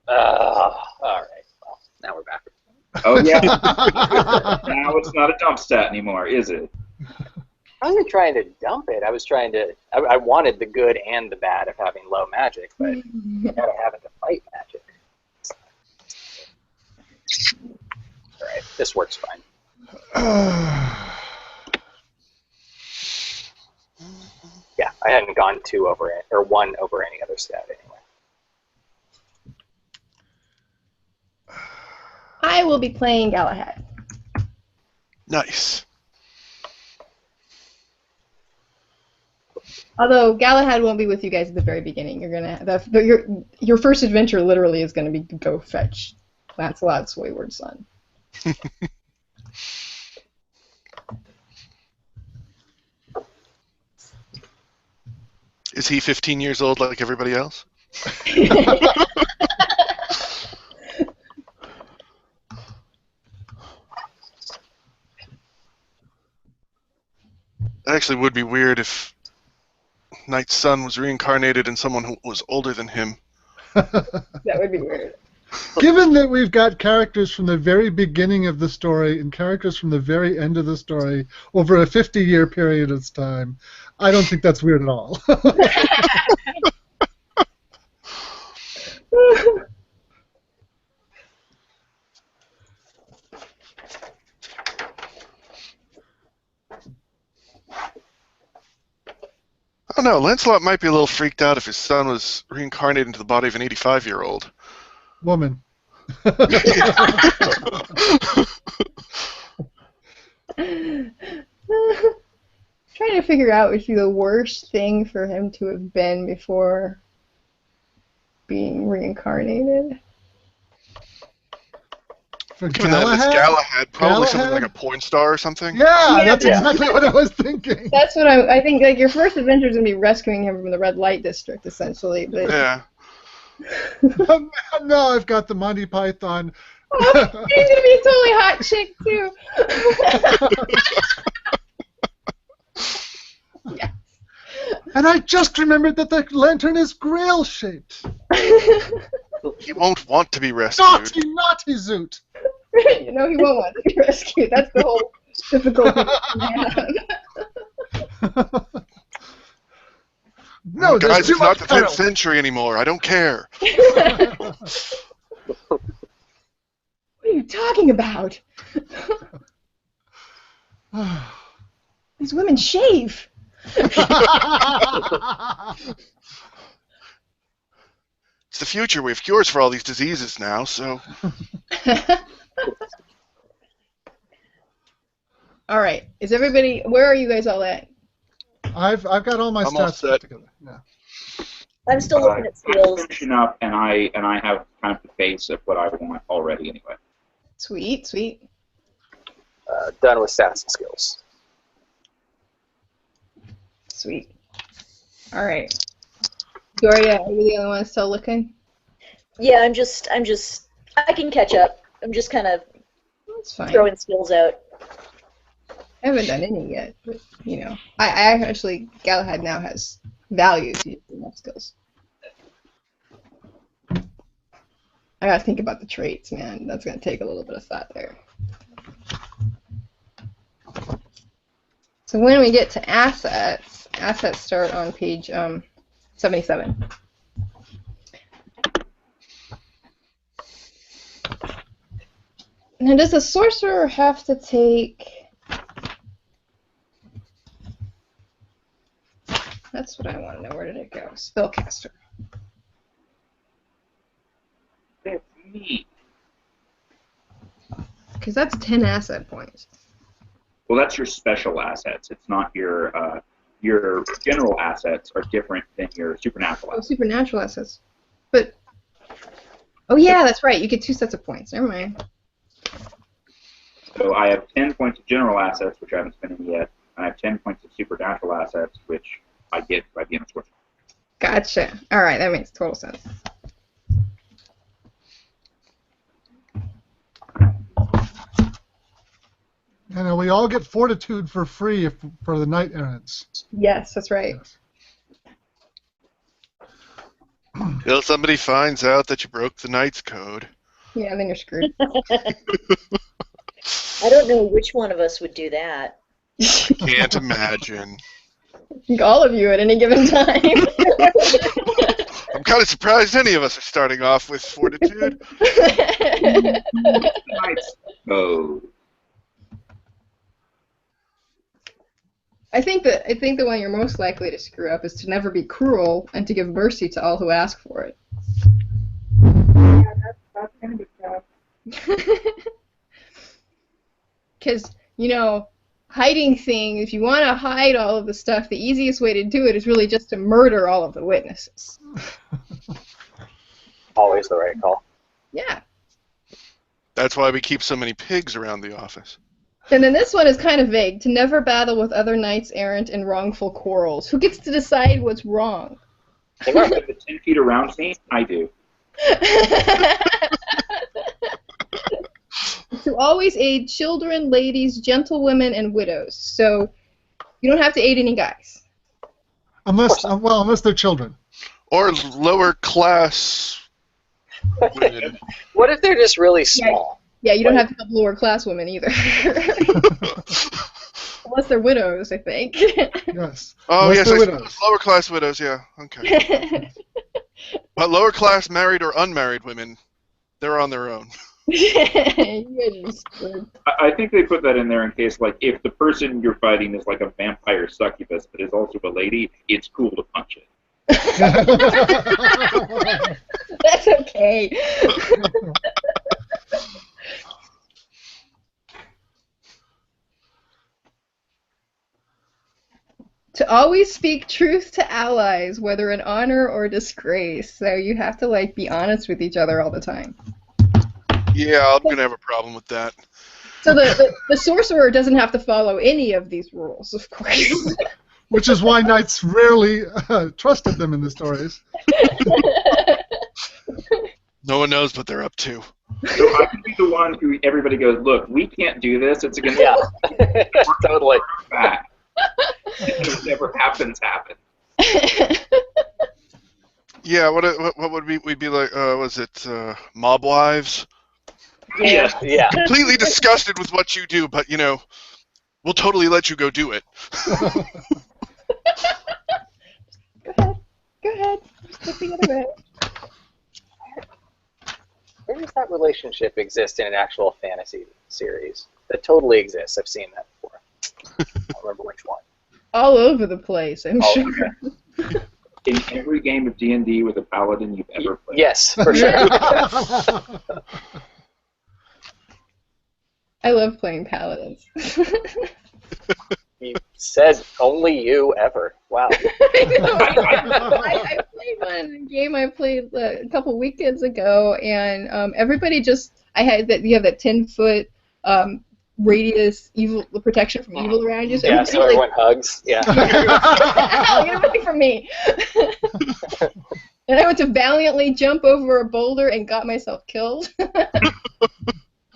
All right. Well, now we're back. Oh yeah. Now it's not a dump stat anymore, is it? I wasn't trying to dump it. I was trying to. I wanted the good and the bad of having low magic, but you gotta have it to fight magic. All right, this works fine. Yeah, I hadn't gone 2 over it or 1 over any other stat anyway. I will be playing Galahad. Nice. Although Galahad won't be with you guys at the very beginning. You're gonna your first adventure literally is gonna be go fetch Lancelot's wayward son. Is he 15 years old like everybody else? It actually would be weird if Knight's son was reincarnated in someone who was older than him. That would be weird. Given that we've got characters from the very beginning of the story and characters from the very end of the story over a 50-year period of time, I don't think that's weird at all. I don't know, Lancelot might be a little freaked out if his son was reincarnated into the body of an 85-year-old. Woman. Trying to figure out would be the worst thing for him to have been before being reincarnated. For Given that it's Galahad, probably something like a porn star or something. Yeah, that's exactly what I was thinking. That's what I think. Like your first adventure is gonna be rescuing him from the red light district, essentially. But Yeah. No, I've got the Monty Python. he's gonna be a totally hot chick too. Yeah. And I just remembered that the lantern is grail-shaped. He won't want to be rescued. Naughty, naughty Zoot. You know he won't want to be rescued. That's the whole difficulty. No, there's guys, too it's not much the 10th peril. century anymore. I don't care. What are you talking about? These women shave. It's the future. We have cures for all these diseases now, so... All right. Is everybody? Where are you guys all at? I've got all my I'm all stats set. put together. Yeah. I'm still looking at I'm skills. finishing up, and I have kind of the base of what I want already anyway. Sweet, sweet. Done with stats and skills. Sweet. All right. Gloria, are you the only one still looking? Yeah, I'm just. I can catch up. I'm just kind of That's fine. throwing skills out. I haven't done any yet, but you know, I actually Galahad now has values. He doesn't have skills. I gotta think about the traits, man. That's gonna take a little bit of thought there. So when we get to assets start on page 77. Now, does the sorcerer have to take... That's what I want to know. Where did it go? Spellcaster. That's neat. Because that's 10 asset points. Well, that's your special assets. It's not your general assets are different than your supernatural Oh, assets. supernatural assets. But... Oh, yeah, that's right. You get 2 sets of points. Never mind. So I have 10 points of general assets, which I haven't spent any yet, and I have 10 points of supernatural assets, which I get by being a sorcerer. Gotcha. All right, that makes total sense. And we all get fortitude for free for the knight errants. Yes, that's right. Till somebody finds out that you broke the knight's code. Yeah, then you're screwed. I don't know which one of us would do that. Can't imagine. I think all of you at any given time. I'm kind of surprised any of us are starting off with fortitude. Knight's code. I think the one you're most likely to screw up is to never be cruel and to give mercy to all who ask for it. Yeah, that's gonna be tough. Because, you know, hiding things, if you want to hide all of the stuff, the easiest way to do it is really just to murder all of the witnesses. Always the right call. Yeah. That's why we keep so many pigs around the office. And then this one is kind of vague. To never battle with other knights errant in wrongful quarrels. Who gets to decide what's wrong? If the 10 feet around me, I do. To always aid children, ladies, gentlewomen, and widows. So you don't have to aid any guys. Unless they're children. Or lower class women. What if they're just really small? Yeah, you don't have to help lower class women either. Unless they're widows, I think. Yes. Oh, Unless yes, they're I widows. suppose lower class widows, yeah. Okay. But lower class married or unmarried women, they're on their own. You guys are screwed. I think they put that in there in case, like, if the person you're fighting is like a vampire succubus but is also a lady, it's cool to punch it. That's okay. To always speak truth to allies, whether in honor or disgrace. So you have to, like, be honest with each other all the time. Yeah, I'm going to have a problem with that. So the sorcerer doesn't have to follow any of these rules, of course. Which is why knights rarely trusted them in the stories. No one knows what they're up to. So I can be the one who everybody goes, look, we can't do this. It's against Yeah, totally. back. Whatever happens. Yeah, what would we'd be like? Was it mob wives? Yeah. Yeah. Completely disgusted with what you do, but you know, we'll totally let you go do it. Go ahead. Just look the other way. Where does that relationship exist in an actual fantasy series? That totally exists. I've seen that before. I don't remember which one. All over the place, I'm Oh, sure. okay. In every game of D&D with a paladin you've ever played. Yes, for sure. I love playing paladins. You said only you ever. Wow. I know. I played one in a game I played a couple weekends ago, and everybody just you have that 10-foot radius the protection from evil around you. So Yeah, so everyone hugs. Yeah. Hell, get away from me! And I went to valiantly jump over a boulder and got myself killed.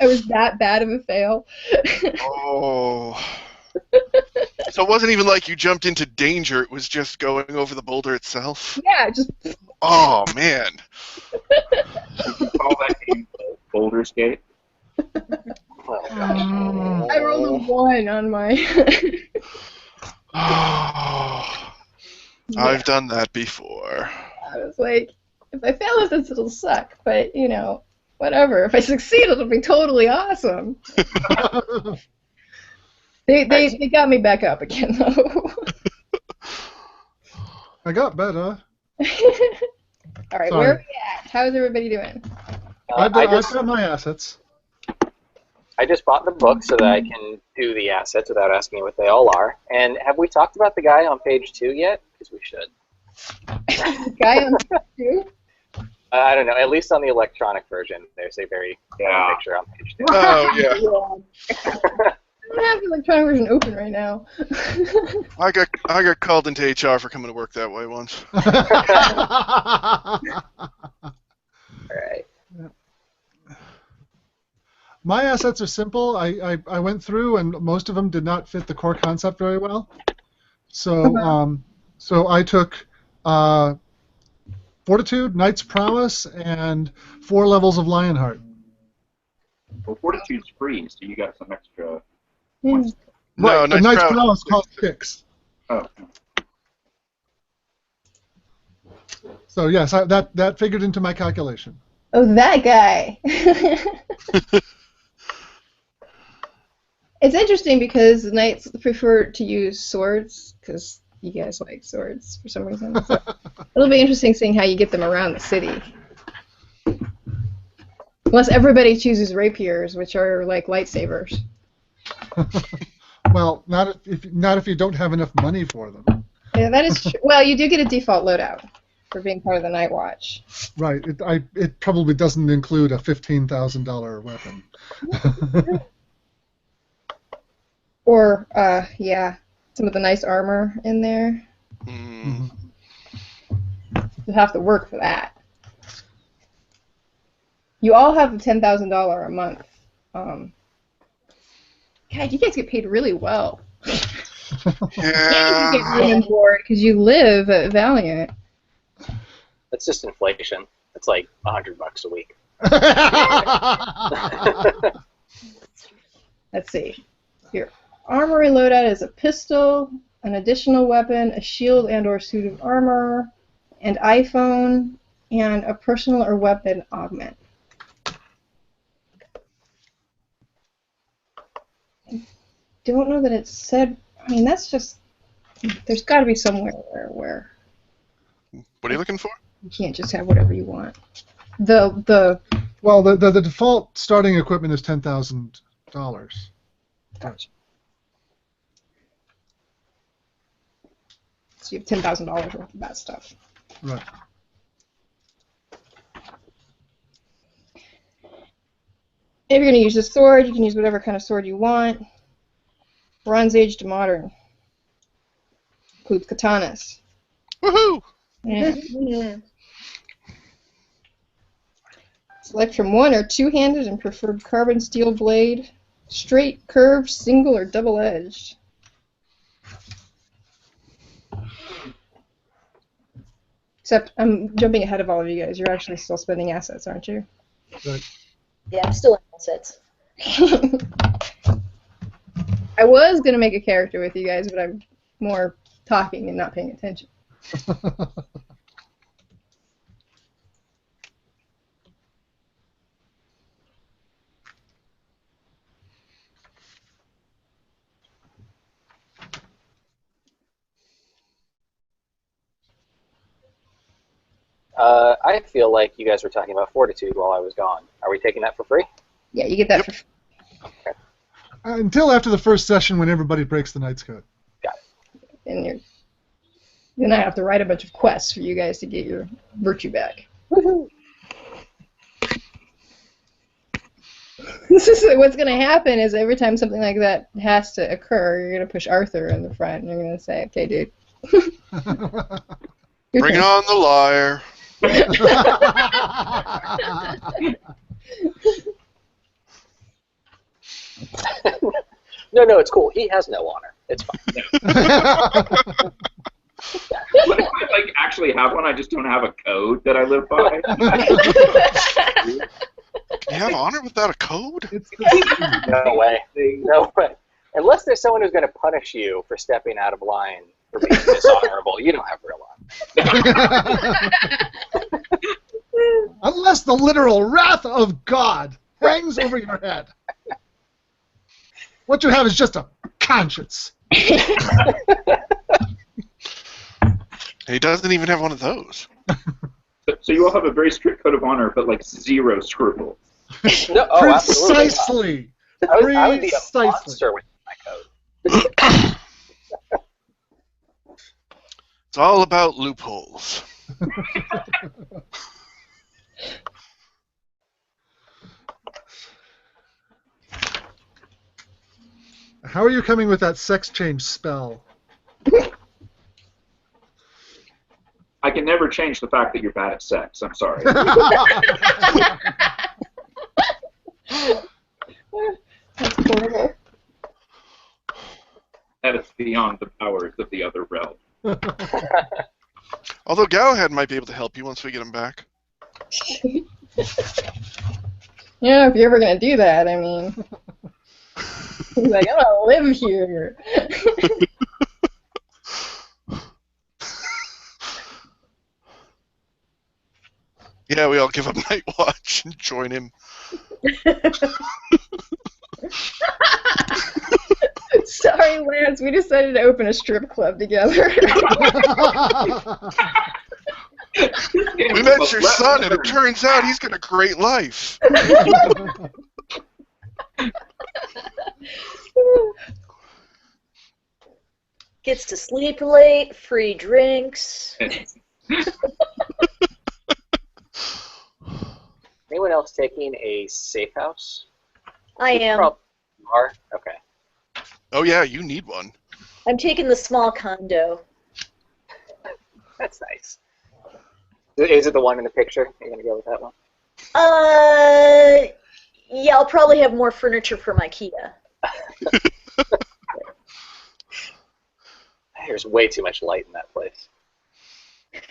I was that bad of a fail. Oh. So it wasn't even like you jumped into danger, it was just going over the boulder itself? Yeah, just Oh, man. You can call that game Boulder Skate. Oh, gosh. I rolled a 1 on my. Oh, I've done that before. I was like, if I fail at this, it'll suck. But whatever. If I succeed, it'll be totally awesome. They got me back up again though. I got better. All right, Sorry. where are we at? How's everybody doing? I've got my assets. I just bought the book so that I can do the assets without asking what they all are. And have we talked about the guy on page 2 yet? Because we should. Guy on 2? I don't know. At least on the electronic version, there's a very funny picture on page 2. Oh, yeah. I don't have the electronic version open right now. I got called into HR for coming to work that way once. All right. My assets are simple. I went through, and most of them did not fit the core concept very well. So so I took Fortitude, Knight's Prowess, and 4 levels of Lionheart. Well, Fortitude's free, so you got some extra. Mm. No, Right, but Knight's Knight's Prowess Prowess cost 6. Oh. So yes, that figured into my calculation. Oh, that guy. It's interesting because knights prefer to use swords because you guys like swords for some reason. So it'll be interesting seeing how you get them around the city. Unless everybody chooses rapiers, which are like lightsabers. Well, not if you don't have enough money for them. Yeah, that is true. Well, you do get a default loadout for being part of the Night Watch. Right. It probably doesn't include a $15,000 weapon. Or, yeah, some of the nice armor in there. Mm. You have to work for that. You all have the $10,000 a month. God, you guys get paid really well. Yeah. And you get room and board because you live at Valiant. That's just inflation. It's like $100 a week. Let's see. Your armory loadout is a pistol, an additional weapon, a shield and/or suit of armor, an iPhone, and a personal or weapon augment. Don't know that it said. I mean, that's just. There's got to be somewhere where What are you looking for? you can't just have whatever you want. The Well, the default starting equipment is $10,000. Gotcha. So you have $10,000 worth of that stuff. Right. If you're going to use a sword, you can use whatever kind of sword you want. Bronze Age to modern. Includes katanas. Woohoo! Yeah. Select from 1 or 2-handed and preferred carbon steel blade. Straight, curved, single, or double-edged. Except I'm jumping ahead of all of you guys. You're actually still spending assets, aren't you? Right. Yeah, I'm still in assets. I was going to make a character with you guys, but I'm more talking and not paying attention. I feel like you guys were talking about Fortitude while I was gone. Are we taking that for free? Yeah, you get that for Until after the first session when everybody breaks the Knight's Code. Got it. and then I have to write a bunch of quests for you guys to get your virtue back. Woohoo! This is what's going to happen is every time something like that has to occur, you're going to push Arthur in the front and you're going to say, "Okay, dude." Bring on the liar. No, it's cool. He has no honor. It's fine. What if I like actually have one? I just don't have a code that I live by. Can you have honor without a code? No way. No way. Unless there's someone who's going to punish you for stepping out of line for being dishonorable, you don't have real honor. Unless the literal wrath of God hangs over your head. What you have is just a conscience. He doesn't even have one of those. So you all have a very strict code of honor, but like zero scruples. No, Precisely. I would be a monster with my code. It's all about loopholes. How are you coming with that sex change spell? I can never change the fact that you're bad at sex. I'm sorry. That's horrible. That is beyond the powers of the other realm. Although Galahad might be able to help you once we get him back. Yeah, if you're ever gonna do that, I mean, he's like, I'm gonna live here. Yeah, we all give up night watch and join him. Sorry, Lance, we decided to open a strip club together. We met your son, and it turns out he's got a great life. Gets to sleep late, free drinks. Anyone else taking a safe house? I am. You are? Okay. Oh yeah, you need one. I'm taking the small condo. That's nice. Is it the one in the picture? You're going to go with that one? Yeah, I'll probably have more furniture from IKEA. There's way too much light in that place.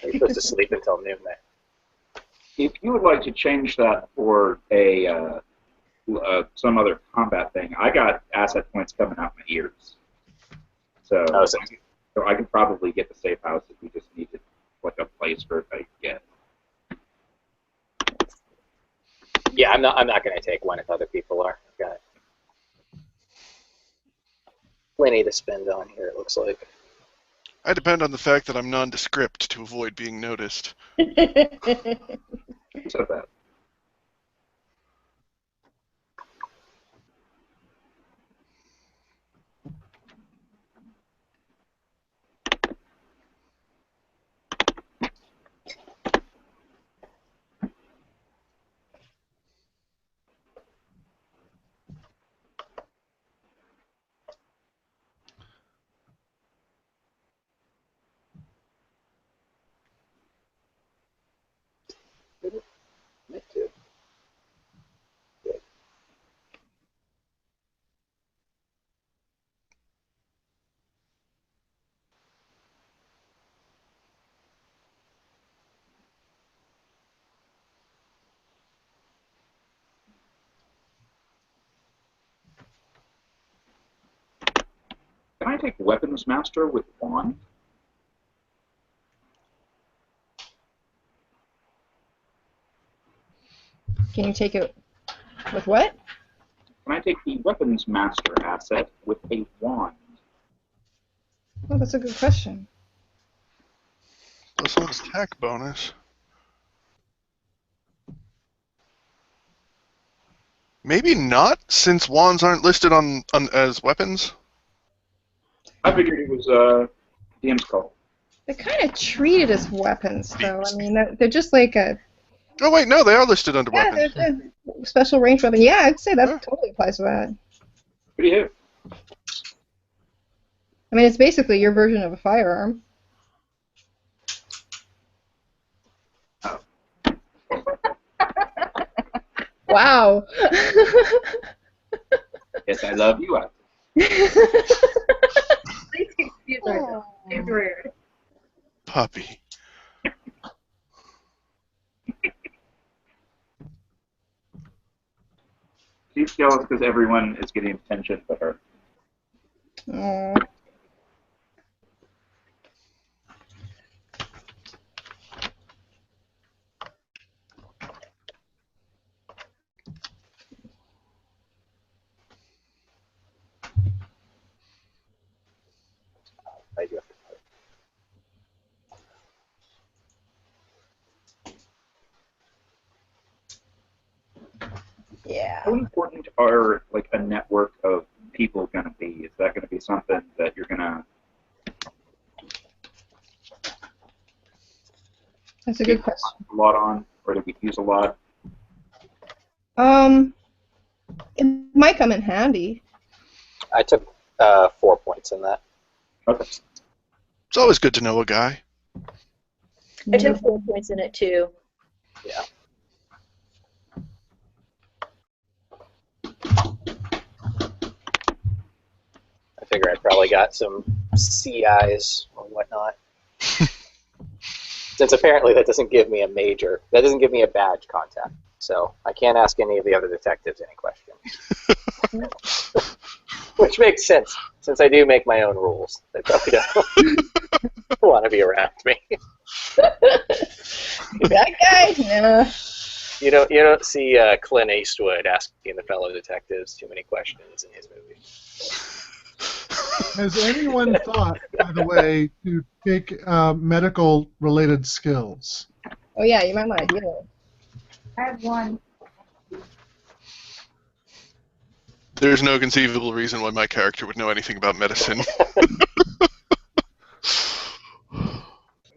You're supposed to sleep until noon there. If you would like to change that for a some other combat thing, I got asset points coming out my ears. So, so I could probably get the safe house if we just needed like a place for it to get. Yeah, I'm not going to take one if other people are. I've got plenty to spend on here, it looks like. I depend on the fact that I'm nondescript to avoid being noticed. So that. Me too. Good. Can I take Weapons Master with wand? Can you take it with what? Can I take the Weapons Master asset with a wand? Oh, that's a good question. Plus one attack bonus. Maybe not, since wands aren't listed on as weapons. I figured it was DM's call. They're kind of treated as weapons, though. I mean, they're just like a... Oh wait, no, they are listed under Yeah, weapons. they're special range weapon. Yeah, I'd say that totally applies to that. What do you have? I mean, it's basically your version of a firearm. Oh. Wow. Yes, I love you. Please excuse our dog. It's rude. Puppy. She's jealous because everyone is getting attention but her. Aw. I do have to Yeah. How important are like a network of people going to be? Is that going to be something that you're going to That's a good question. a lot on, or that we use a lot? It might come in handy. I took 4 points in that. Okay. It's always good to know a guy. I took 4 points in it too. Yeah. I figure I probably got some CIs or whatnot. Since apparently that doesn't give me a badge contact. So I can't ask any of the other detectives any questions. Which makes sense, since I do make my own rules. They probably don't want to be around me. That guy? Yeah. You don't see Clint Eastwood asking the fellow detectives too many questions in his movies. Has anyone thought, by the way, to take medical-related skills? Oh yeah, you might want to heal. I have one. There's no conceivable reason why my character would know anything about medicine.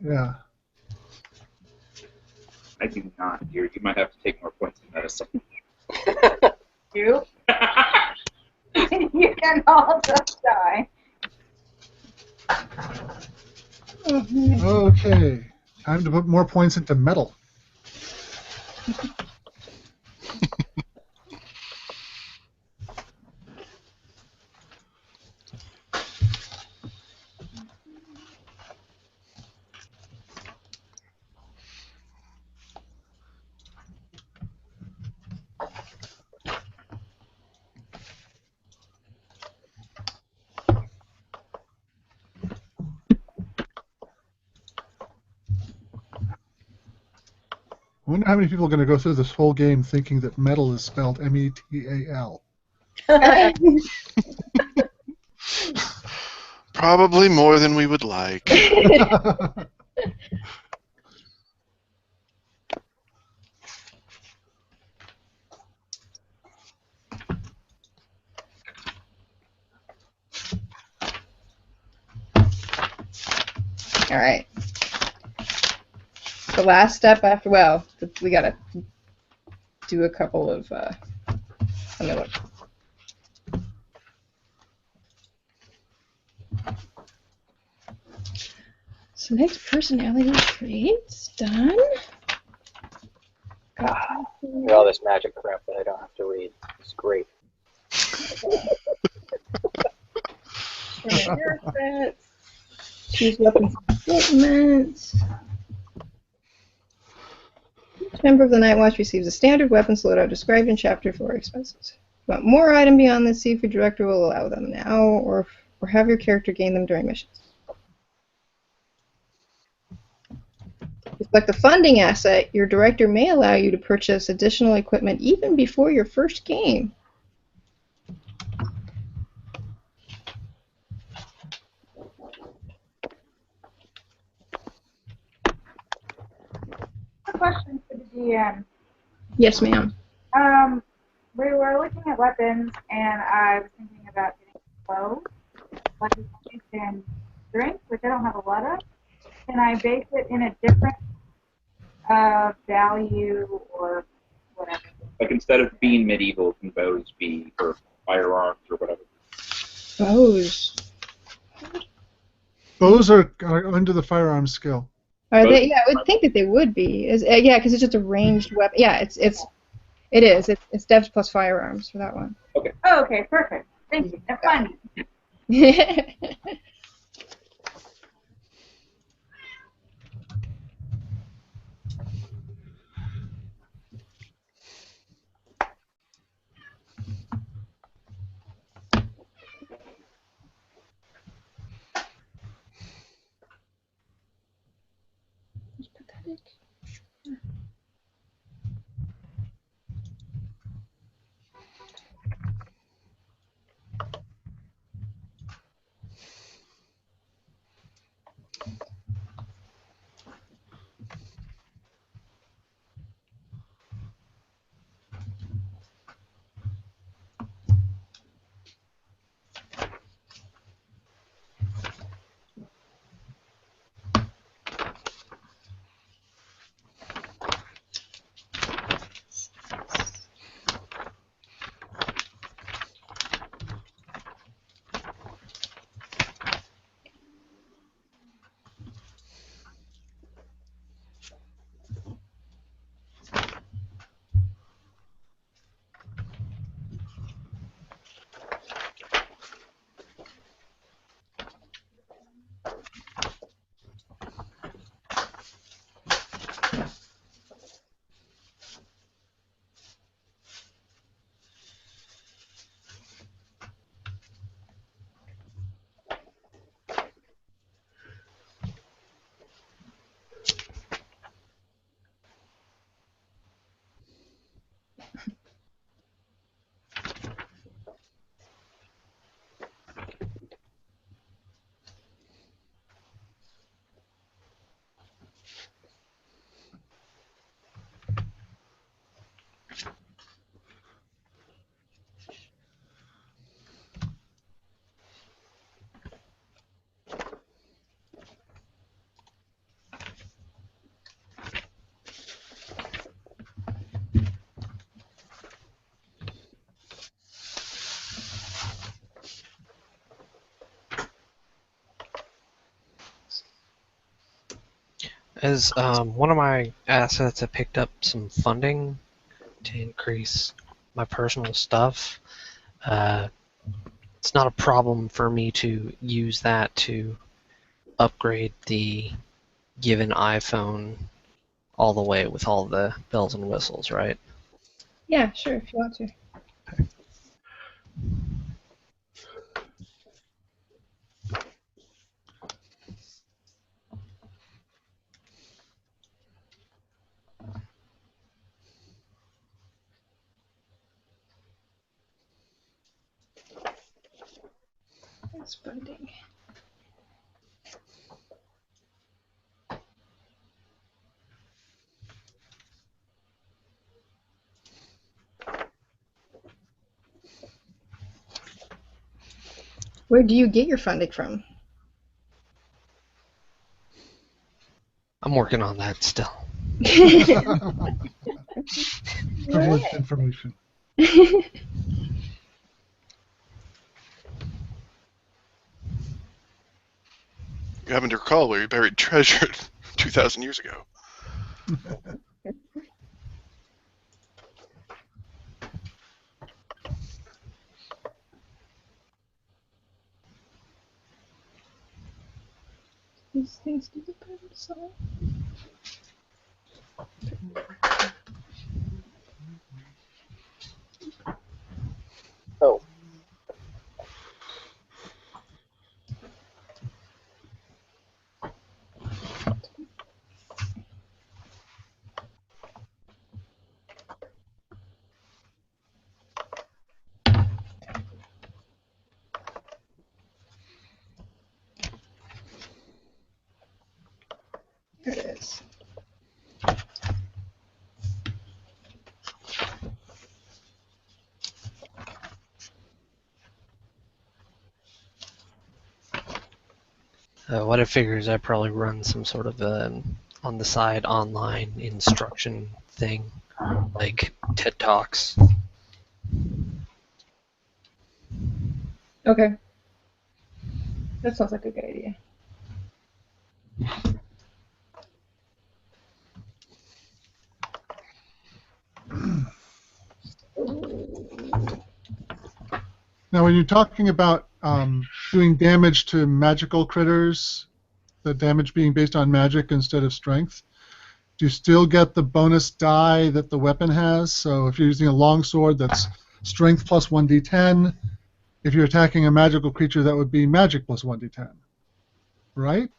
Yeah. I do not. You might have to take more points in medicine. You? You can all just die. Okay. Time to put more points into metal. I wonder how many people are going to go through this whole game thinking that metal is spelled M-E-T-A-L. Probably more than we would like. All right. The last step after, well, we gotta do a couple of, let me look. So next personality traits, done. Look at all this magic crap that I don't have to read. It's great. Choose weapons and equipment. Each member of the Night Watch receives a standard weapons loadout described in Chapter 4 expenses. If you want more item beyond this, see if your director will allow them now, or have your character gain them during missions. If you select the funding asset, your director may allow you to purchase additional equipment even before your first game. A question for the DM. Yes, ma'am. We were looking at weapons, and I was thinking about getting clothes, like you can drink, which I don't have a lot of. Can I base it in a different value or whatever? Like instead of being medieval, can bows be or firearms or whatever? Bows. Bows are under the firearms skill. Are they? Yeah, I would think that they would be. Yeah, because it's just a ranged weapon. Yeah, it is. It's Devs plus firearms for that one. Okay. Oh, okay, perfect. Thank you. That's fine. Pathetic. As one of my assets, I picked up some funding to increase my personal stuff. It's not a problem for me to use that to upgrade the given iPhone all the way with all the bells and whistles, right? Yeah, sure, if you want to. That's funding. Where do you get your funding from? I'm working on that still. Privileged information. You happen to recall where you buried treasure 2,000 years ago. These things do depend on some. Oh. There it is. What I figure is I probably run some sort of on the side online instruction thing, like TED Talks. Okay. That sounds like a good idea. Now, when you're talking about doing damage to magical critters, the damage being based on magic instead of strength, do you still get the bonus die that the weapon has? So if you're using a longsword, that's strength plus 1d10. If you're attacking a magical creature, that would be magic plus 1d10. Right?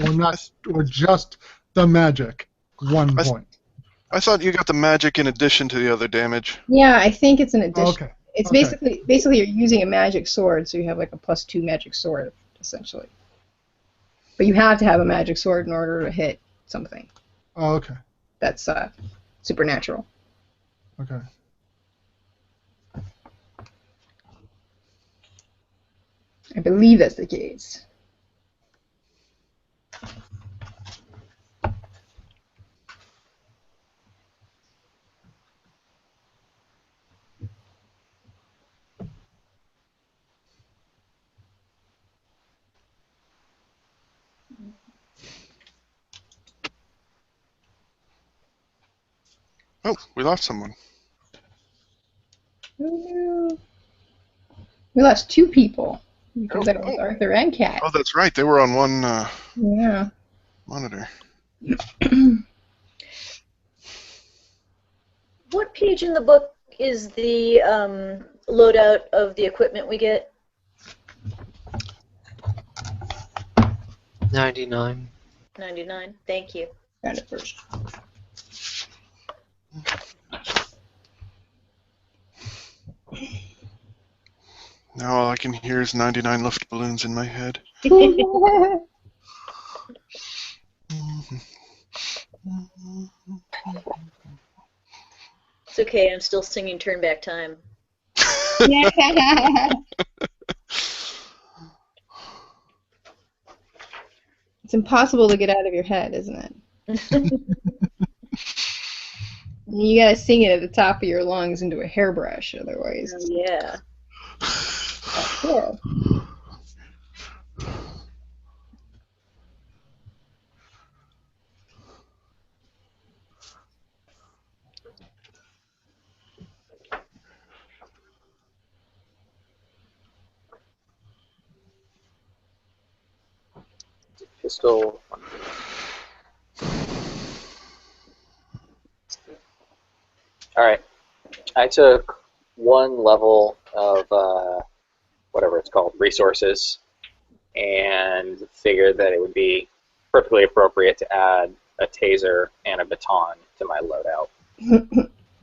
Or not, or just the magic, 1 point. I thought you got the magic in addition to the other damage. Yeah, I think it's an addition. Okay. It's Okay. basically you're using a magic sword, so you have like a +2 magic sword essentially. But you have to have a magic sword in order to hit something. Oh, okay. That's supernatural. Okay. I believe that's the case. Oh, we lost someone. Oh, no. We lost 2 people because that was Arthur and Kat. Oh, that's right. They were on one Yeah. monitor. What page in the book is the loadout of the equipment we get? 99. 99. Thank you. Found it first. Now all I can hear is 99 lift balloons in my head. It's okay, I'm still singing Turn Back Time. It's impossible to get out of your head, isn't it? You gotta sing it at the top of your lungs into a hairbrush, otherwise. Oh, yeah. Cool. Pistol. Alright. I took 1 level of whatever it's called, resources, and figured that it would be perfectly appropriate to add a taser and a baton to my loadout.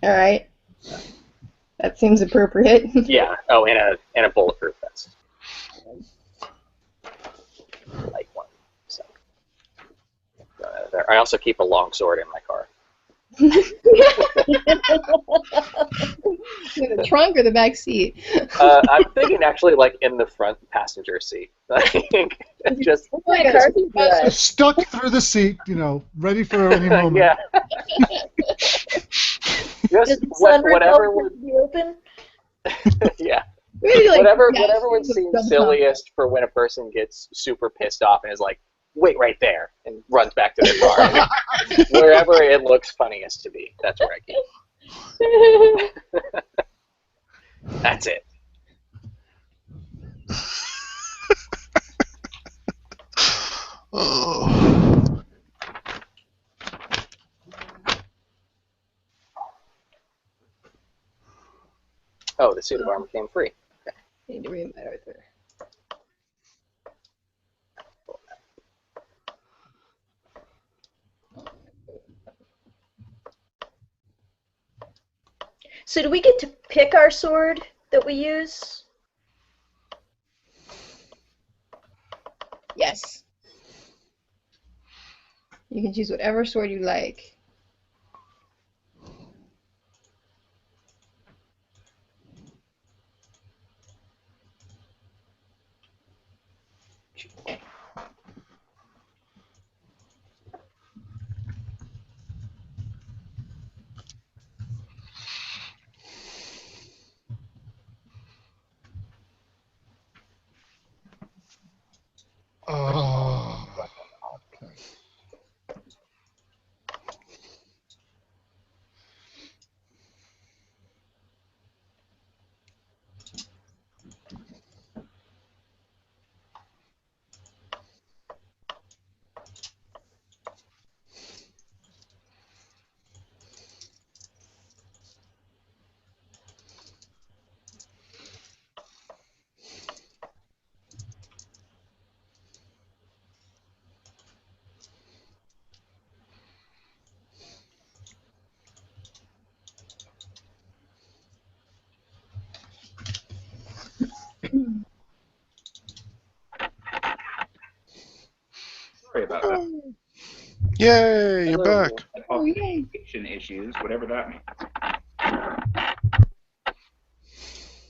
Alright. That seems appropriate. Yeah. Oh, and a bulletproof vest. Like one. So. I also keep a long sword in my car. In the trunk or the back seat? I'm thinking actually like in the front passenger seat. I think just Stuck through the seat, ready for any moment. yeah. Just whatever would be open? yeah. Maybe, like, whatever yes, would seem somehow. silliest for when a person gets super pissed off and is like, wait right there, and runs back to their car. Wherever it looks funniest to be, that's where I keep. That's it. Oh. Oh, the suit of armor came free. Okay. Need to read that right there. So do we get to pick our sword that we use? Yes. You can choose whatever sword you like. Oh. Okay. Yay, you're Hello. back. Oh, yay. Authentication issues, whatever that means.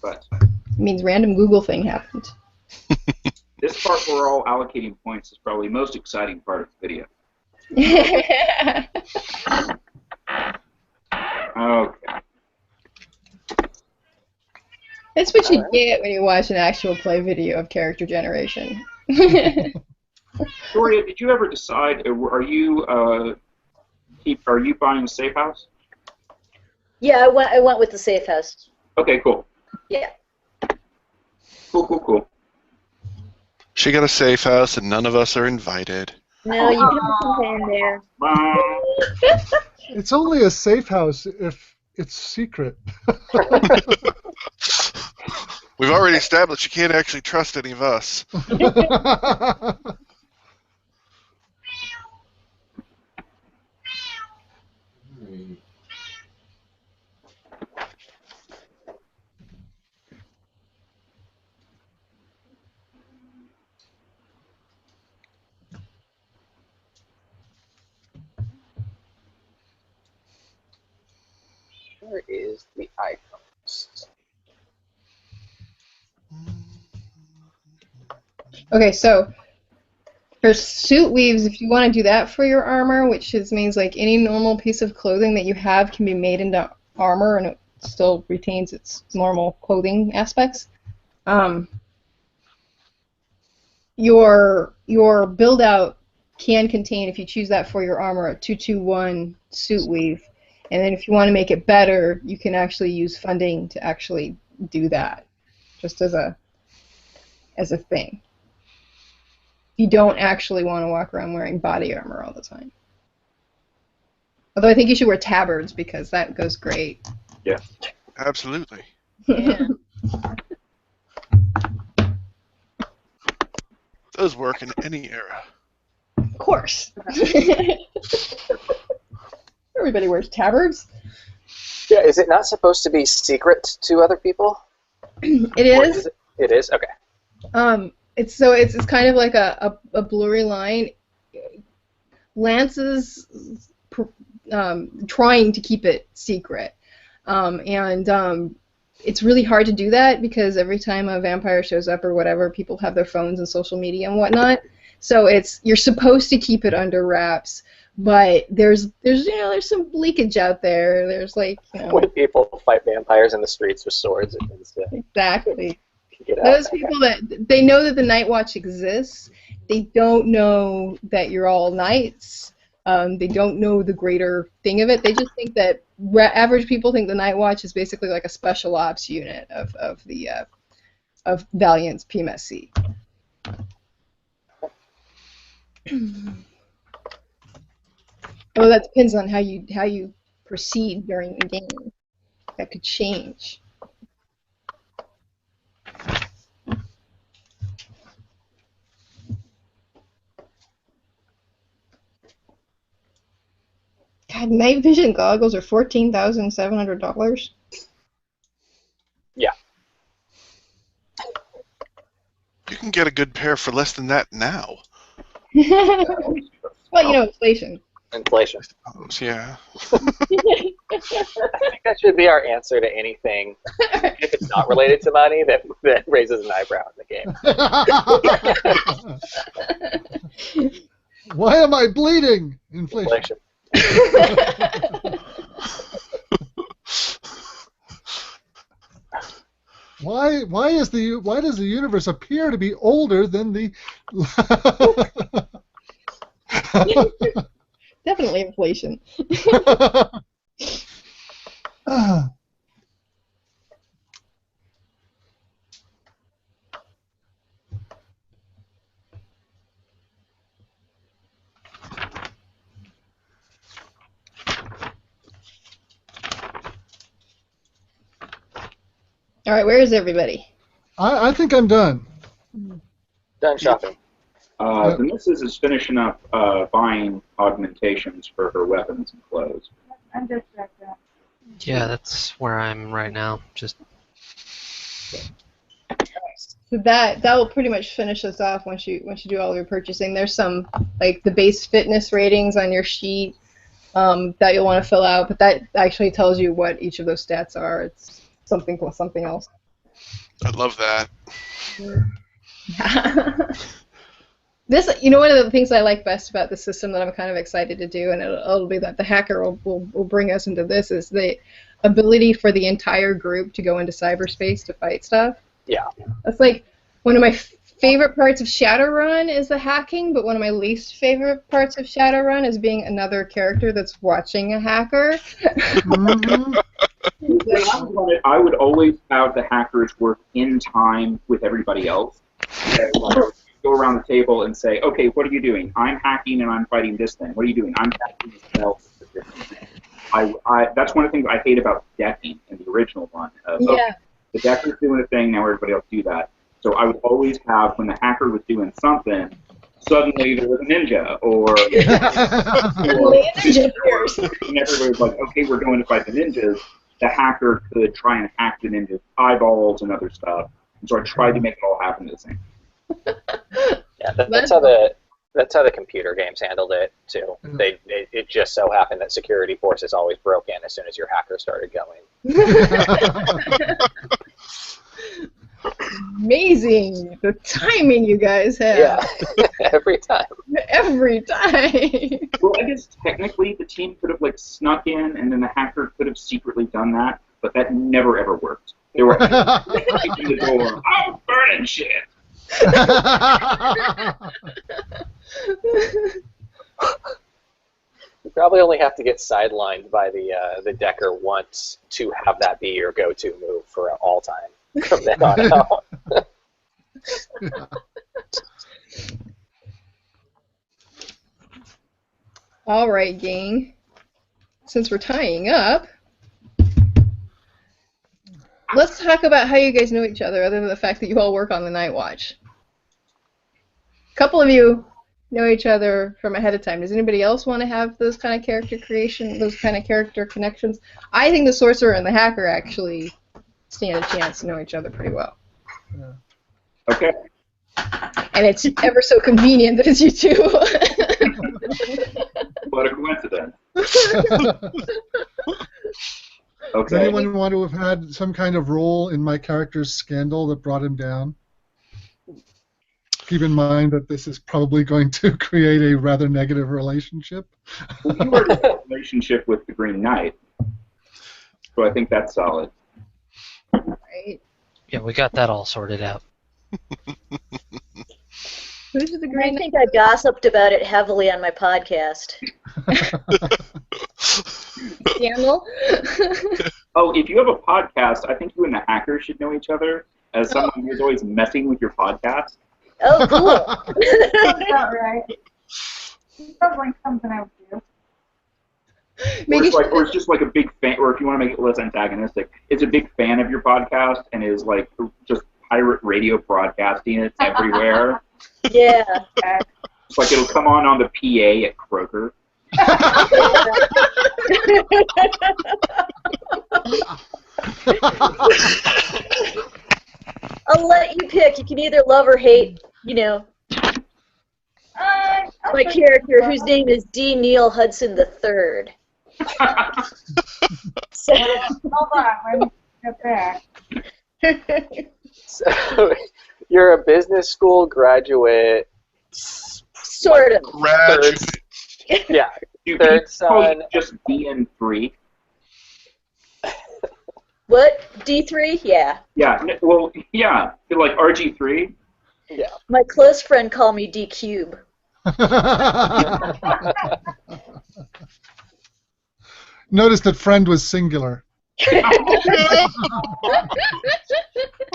But It means random Google thing happened. this part where we're all allocating points is probably the most exciting part of the video. Okay. That's what you get when you watch an actual play video of character generation. Victoria, did you ever decide? Are you buying a safe house? Yeah, I went with the safe house. Okay, cool. Yeah. Cool. She got a safe house, and none of us are invited. No, you don't come in there. It's only a safe house if it's secret. We've already established you can't actually trust any of us. Where is the icons? Okay, so for suit weaves, if you want to do that for your armor, which means like any normal piece of clothing that you have can be made into armor and it still retains its normal clothing aspects. Your build out can contain, if you choose that for your armor, a 221 suit weave. And then if you want to make it better, you can actually use funding to actually do that, just as a thing. You don't actually want to walk around wearing body armor all the time. Although I think you should wear tabards because that goes great. Yeah. Absolutely. Yeah. Those work in any era. Of course. Everybody wears tabards. Yeah, is it not supposed to be secret to other people? It Or is. It is? Okay. It's kind of like a blurry line. Lance is trying to keep it secret, and it's really hard to do that because every time a vampire shows up or whatever, people have their phones and social media and whatnot. So you're supposed to keep it under wraps, but there's some leakage out there. There's When people fight vampires in the streets with swords, it tends to exactly. get out. Those people that they know that the Night Watch exists, they don't know that you're all knights. They don't know the greater thing of it. They just think that average people think the Night Watch is basically like a special ops unit of Valiant's PMSC. Well, that depends on how you proceed during the game. That could change. God, night vision goggles are $14,700. Yeah. You can get a good pair for less than that now. Well, inflation. Inflation. Yeah. I think that should be our answer to anything, if it's not related to money, that raises an eyebrow in the game. Why am I bleeding? Inflation. Why does the universe appear to be older than the Definitely inflation. All right, where is everybody? I think I'm done. Done shopping. The missus is finishing up buying augmentations for her weapons and clothes. I'm just like that. Yeah, that's where I'm right now. Just So that will pretty much finish us off once you do all your purchasing. There's some like the base fitness ratings on your sheet that you'll want to fill out, but that actually tells you what each of those stats are. It's something plus something else. I love that. This, one of the things I like best about the system that I'm kind of excited to do, and it'll be that the hacker will bring us into this, is the ability for the entire group to go into cyberspace to fight stuff. Yeah. That's like one of my favorite parts of Shadowrun is the hacking, but one of my least favorite parts of Shadowrun is being another character that's watching a hacker. I would always have the hackers work in time with everybody else. Go around the table and say, okay, what are you doing? I'm hacking and I'm fighting this thing. What are you doing? I'm hacking this else. That's one of the things I hate about decking in the original one. Okay, the decker's doing a thing, now everybody else do that. So I would always have, when the hacker was doing something, suddenly there was a ninja, or and everybody was like, okay, we're going to fight the ninjas. The hacker could try and hack the ninja's eyeballs and other stuff. And so I tried to make it all happen at the same time. Yeah, that's how the computer games handled it too. It just so happened that security forces always broke in as soon as your hacker started going. Amazing, the timing you guys have. Yeah, every time. Every time. Well, I guess technically the team could have like snuck in, and then the hacker could have secretly done that, but that never ever worked. They were in the door. I'm burning shit. You probably only have to get sidelined by the decker once to have that be your go-to move for all time from then on out. All right, gang. Since we're tying up, let's talk about how you guys know each other, other than the fact that you all work on the Night Watch. A couple of you know each other from ahead of time. Does anybody else want to have those kind of character creation, those kind of character connections? I think the sorcerer and the hacker actually stand a chance to know each other pretty well. Yeah. Okay. And it's ever so convenient that it's you two. What a coincidence. Does Okay. anyone want to have had some kind of role in my character's scandal that brought him down? Keep in mind that this is probably going to create a rather negative relationship. Well, you were in a relationship with the Green Knight, so I think that's solid. Right. Yeah, we got that all sorted out. Who's the I Green think I gossiped about it heavily on my podcast. Scandal? Oh, if you have a podcast, I think you and the hacker should know each other as someone who's always messing with your podcast. Oh, cool. Sounds about right. Sounds like something I would do. Or it's just like a big fan, or if you want to make it less antagonistic, it's a big fan of your podcast and is like just pirate radio broadcasting it everywhere. Yeah. It's like it'll come on the PA at Kroger. I'll let you pick. You can either love or hate, my character, whose name is D. Neil Hudson III. So, Hold on, let me get back. So you're a business school graduate. sort of. Graduate. Yeah. You Third call son. it just DN3. What? D3? Yeah. Yeah. Well, yeah. Like RG3. Yeah. My close friend called me D Cube. Notice that friend was singular.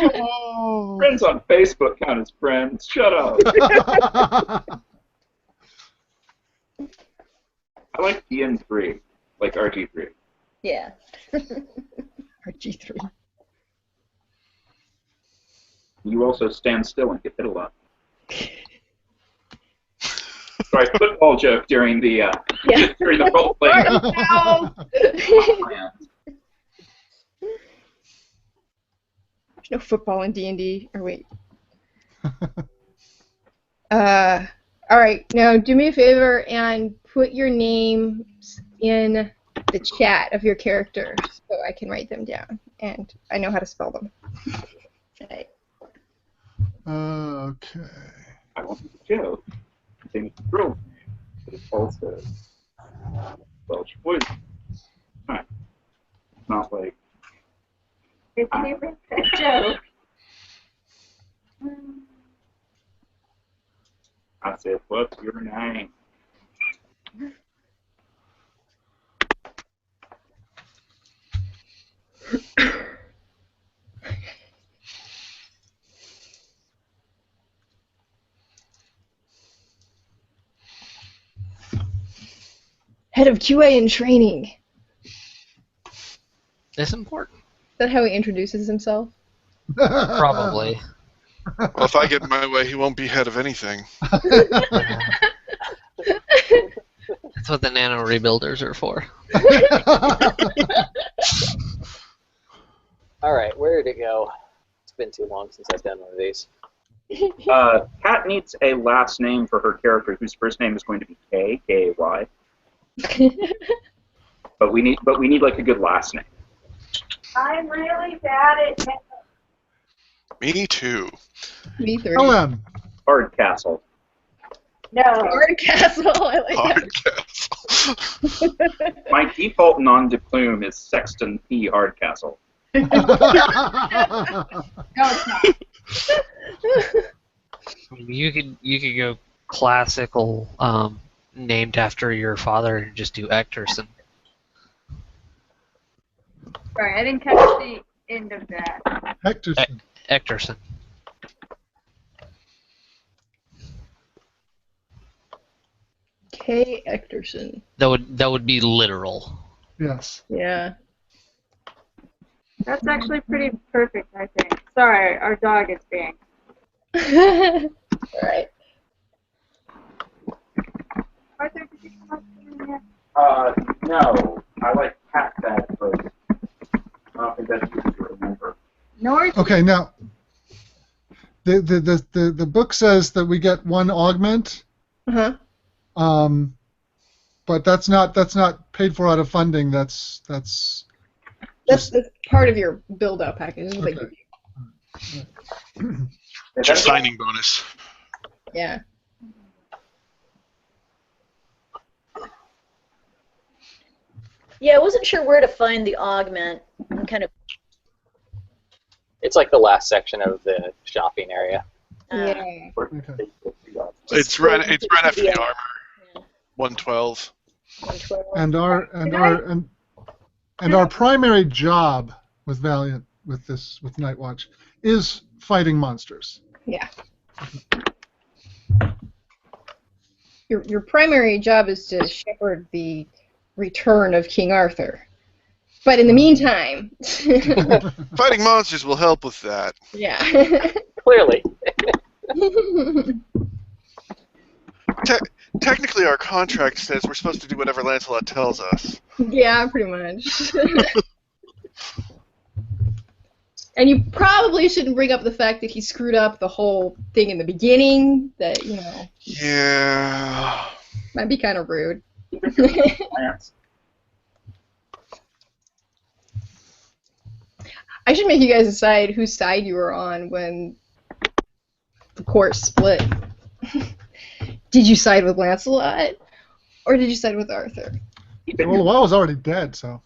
Oh. Friends on Facebook count as friends. Shut up. I like DN3, like RG3. Yeah. RG3. You also stand still and get hit a lot. Sorry, football joke during the during the role playing. There's no football in D&D. Or wait, All right, now do me a favor and put your names in the chat of your character so I can write them down and I know how to spell them. Right. Okay. I want to joke. Same as the girl's name, but it's also Welsh poison. Right. It's not like His favorite joke. I said, "What's your name?" Head of QA and training. It's important. Is that how he introduces himself? Probably. Well, if I get in my way, he won't be head of anything. That's what the nano rebuilders are for. All right, where did it go? It's been too long since I've done one of these. Kat needs a last name for her character, whose first name is going to be K, K-A-Y. But we need like a good last name. I'm really bad at names. Me too. Me three. LM. Hardcastle. No. Hardcastle. I like that. Hardcastle. My default nom de plume is Sexton P. Hardcastle. No, it's not. You could go classical, named after your father, and just do Ectorson. Sorry, I didn't catch the end of that. Hectorson. Ectorson. K. Ectorson. That would be literal. Yes. Yeah. That's actually pretty perfect, I think. Sorry, our dog is being. Alright. Arthur, did you come up with me? No. I like Cat that, but I don't think that's easy to remember. North? Okay, now the book says that we get one augment, Uh-huh. but that's not paid for out of funding. That's That's part of your build-out package. It's like- Okay. It's your signing bonus. yeah. Yeah, I wasn't sure where to find the augment. I'm kind of. It's like the last section of the shopping area. Yeah. Okay. It's right after the Yeah. armor. Yeah. 112. 112. And our primary job with Valiant with Night Watch is fighting monsters. Yeah. Your primary job is to shepherd the return of King Arthur. But in the meantime, Fighting monsters will help with that. yeah. Clearly. Technically, our contract says we're supposed to do whatever Lancelot tells us. Yeah, pretty much. And you probably shouldn't bring up the fact that he screwed up the whole thing in the beginning. That, Yeah. might be kind of rude. Lance. I should make you guys decide whose side you were on when the court split. Did you side with Lancelot, or did you side with Arthur? Well, I was already dead, so.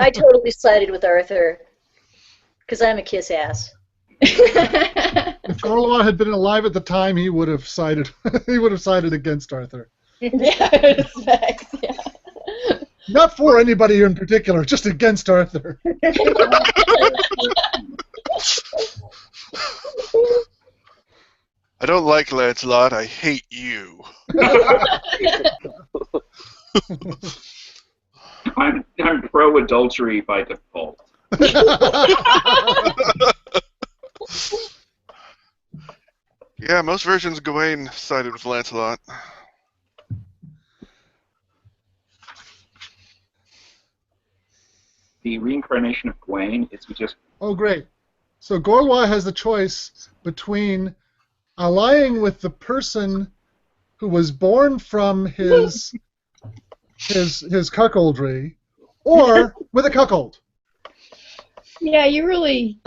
I totally sided with Arthur, because I'm a kiss ass. If Orloff had been alive at the time, he would have sided. He would have sided against Arthur. Yeah, I respect. Yeah. Not for anybody in particular, just against Arthur. I don't like Lancelot. I hate you. I'm pro adultery by default. Yeah, most versions of Gawain sided with Lancelot. The reincarnation of Gawain is he just Oh, great. So Gorlois has the choice between allying with the person who was born from his cuckoldry, or with a cuckold. Yeah, you really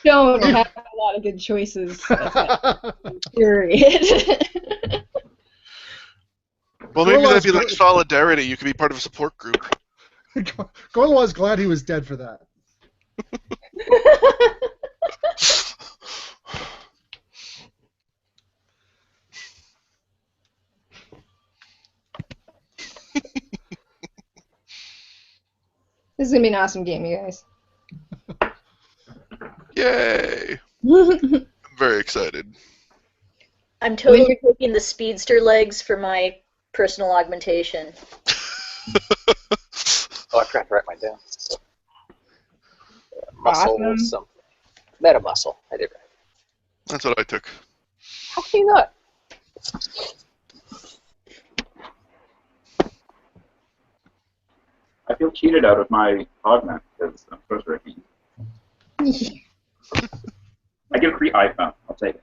don't have a lot of good choices. Period. Well, maybe that'd be Gorlois- like solidarity. You could be part of a support group. Gorlois is glad he was dead for that. This is gonna be an awesome game, you guys. Yay! I'm very excited. I'm totally taking the speedster legs for my personal augmentation. Oh, I forgot to write mine down. Muscle Awesome. something. Meta muscle. I did right. That's what I took. How can you not? I feel cheated out of my augment because I'm supposed to repeat. I get a free iPhone. I'll take it.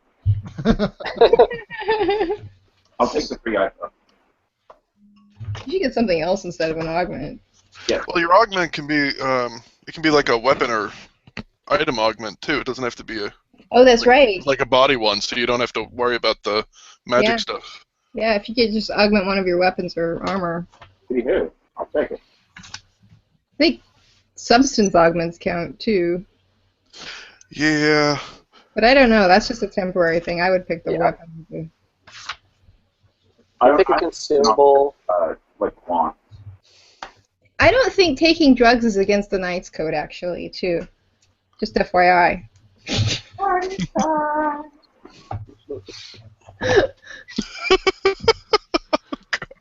I'll take the free iPhone. You should get something else instead of an augment. Yeah. Well, your augment can be it can be like a weapon or item augment too. It doesn't have to be Oh, that's right. like a body one, so you don't have to worry about the magic Yeah. stuff. Yeah, if you could just augment one of your weapons or armor. Anywho, I'll take it. I think substance augments count too. Yeah. But I don't know. That's just a temporary thing. I would pick the Yeah. weapon. I Pick a consumable. Like wands. I don't think taking drugs is against the Knight's Code, actually, too. Just FYI.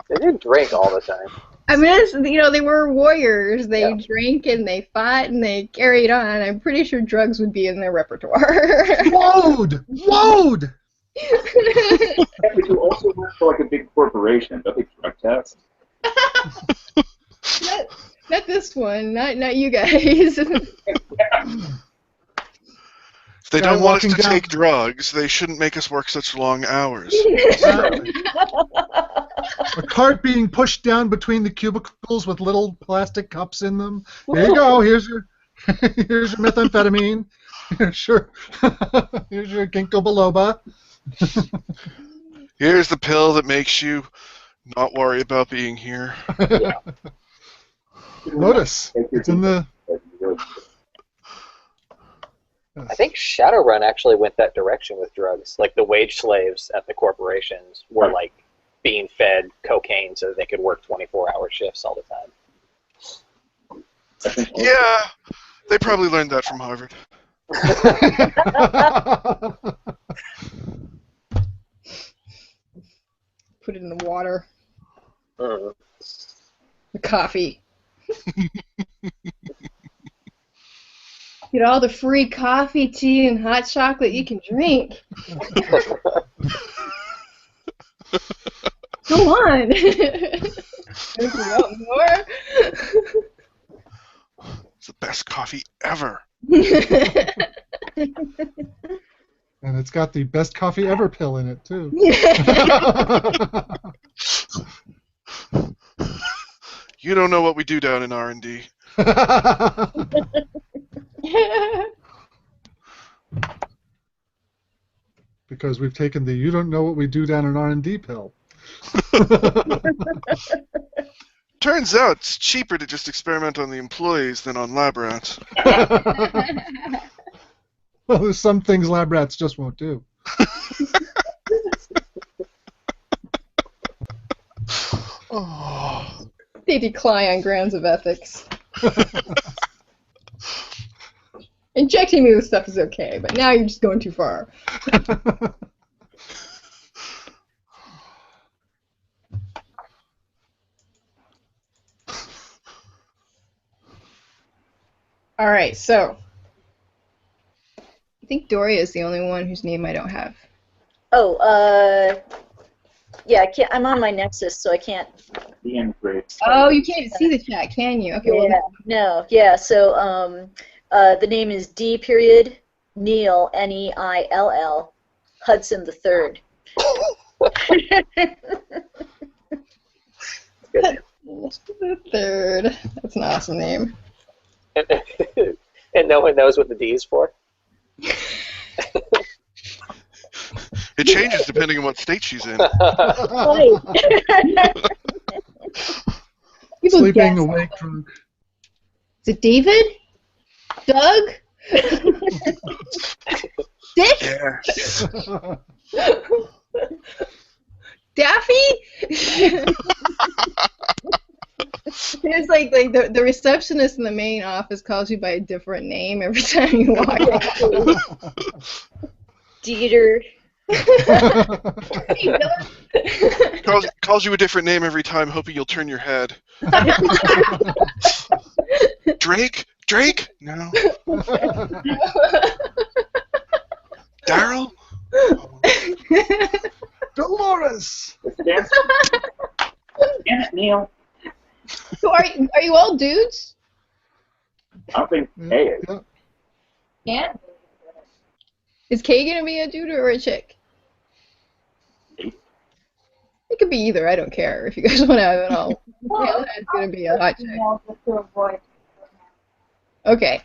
They didn't drink all the time. I mean, it's, they were warriors. They Yeah. drank and they fought and they carried on. I'm pretty sure drugs would be in their repertoire. Load! Load! Yeah, but you also work for like a big corporation. Don't they drug test? not this one. Not you guys. If they Guy don't want us walking to down- take drugs, they shouldn't make us work such long hours. Exactly. A cart being pushed down between the cubicles with little plastic cups in them. Here you go. Here's your here's your methamphetamine. Here's your here's your ginkgo biloba. Here's the pill that makes you not worry about being here. Notice it's in the. I think Shadowrun actually went that direction with drugs. Like the wage slaves at the corporations were Right. like being fed cocaine so that they could work 24-hour shifts all the time. Yeah, they probably learned that from Harvard. Put it in the water. Mm. The coffee. Get all the free coffee, tea, and hot chocolate you can drink. Go on. If you want more. It's the best coffee ever. And it's got the best coffee ever pill in it too. You don't know what we do down in R&D. Because we've taken the "you don't know what we do down in R&D" pill. Turns out it's cheaper to just experiment on the employees than on lab rats. Well, there's some things lab rats just won't do. Oh. They decline on grounds of ethics. Injecting me with stuff is okay, but now you're just going too far. Alright, so I think Doria is the only one whose name I don't have. Oh, yeah, I can't, I'm on my Nexus, so I can't. The end grade. Oh, you can't even see the chat, can you? Okay, well, Yeah, no, yeah. So The name is D. Period Neil Neill Hudson the Third. The Third. That's an awesome name. And no one knows what the D is for? It changes depending on what state she's in. People Sleeping, guess. awake, drunk. Is it David? Doug? Dick? Yes. Daffy? There's like the receptionist in the main office calls you by a different name every time you walk in. Dieter. calls you a different name every time, hoping you'll turn your head. Drake? Drake? No. Daryl? Dolores! Damn it, Neil. So are you all dudes? I don't think Kay is. Yeah. Can't. Is Kay gonna be a dude or a chick? It could be either. I don't care. If you guys want to have it all. Yeah, it's gonna be a hot chick. Just to avoid. Okay.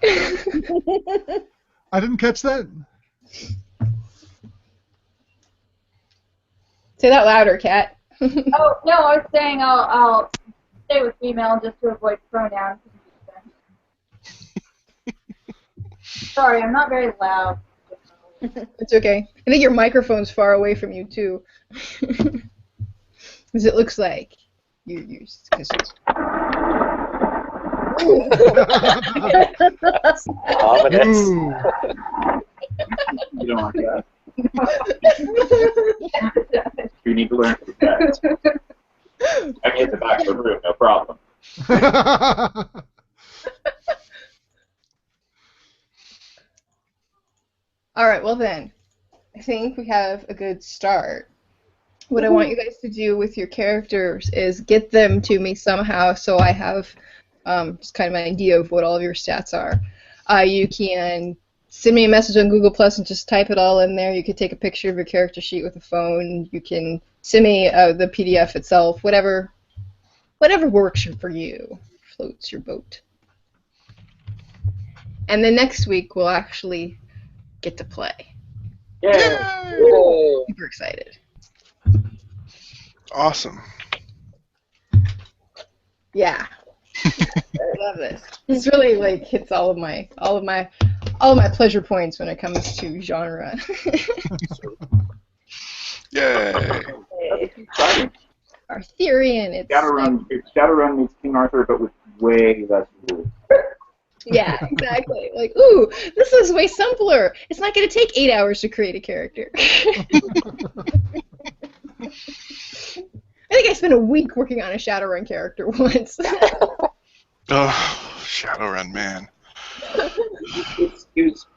I didn't catch that. Say that louder, Kat. Oh no, I was saying I'll stay with female just to avoid pronouns. Sorry, I'm not very loud. It's okay. I think your microphone's far away from you too, because it looks like you. Ominous. Ooh. You don't like that. You need to learn to protect. I mean, it's the back of the room, no problem. All right. Well then, I think we have a good start. What I want you guys to do with your characters is get them to me somehow, so I have just kind of an idea of what all of your stats are. You can send me a message on Google Plus and just type it all in there. You could take a picture of your character sheet with a phone. You can send me the PDF itself. Whatever works for you, floats your boat. And then next week we'll actually get to play. Yeah. Super excited. Awesome. Yeah. I love this. This really like hits all of my pleasure points when it comes to genre. Yay. Arthurian, it's Shadowrun meets King Arthur, but with way less rules. yeah, exactly. Like, ooh, this is way simpler. It's not going to take 8 hours to create a character. I think I spent a week working on a Shadowrun character once. Oh, Shadowrun, man.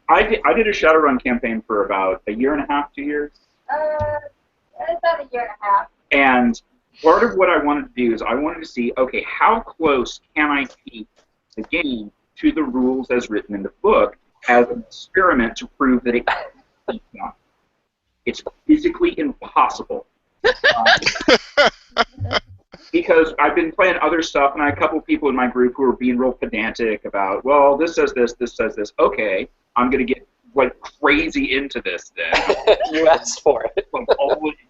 I did a Shadowrun campaign for about a year and a half, 2 years. About a year and a half. And part of what I wanted to do is I wanted to see, okay, how close can I keep the game to the rules as written in the book as an experiment to prove that it can't be done. It's physically impossible. Because I've been playing other stuff, and I had a couple people in my group who were being real pedantic about, well, this says this says this. Okay, I'm going to get like crazy into this then. You asked for it. Like,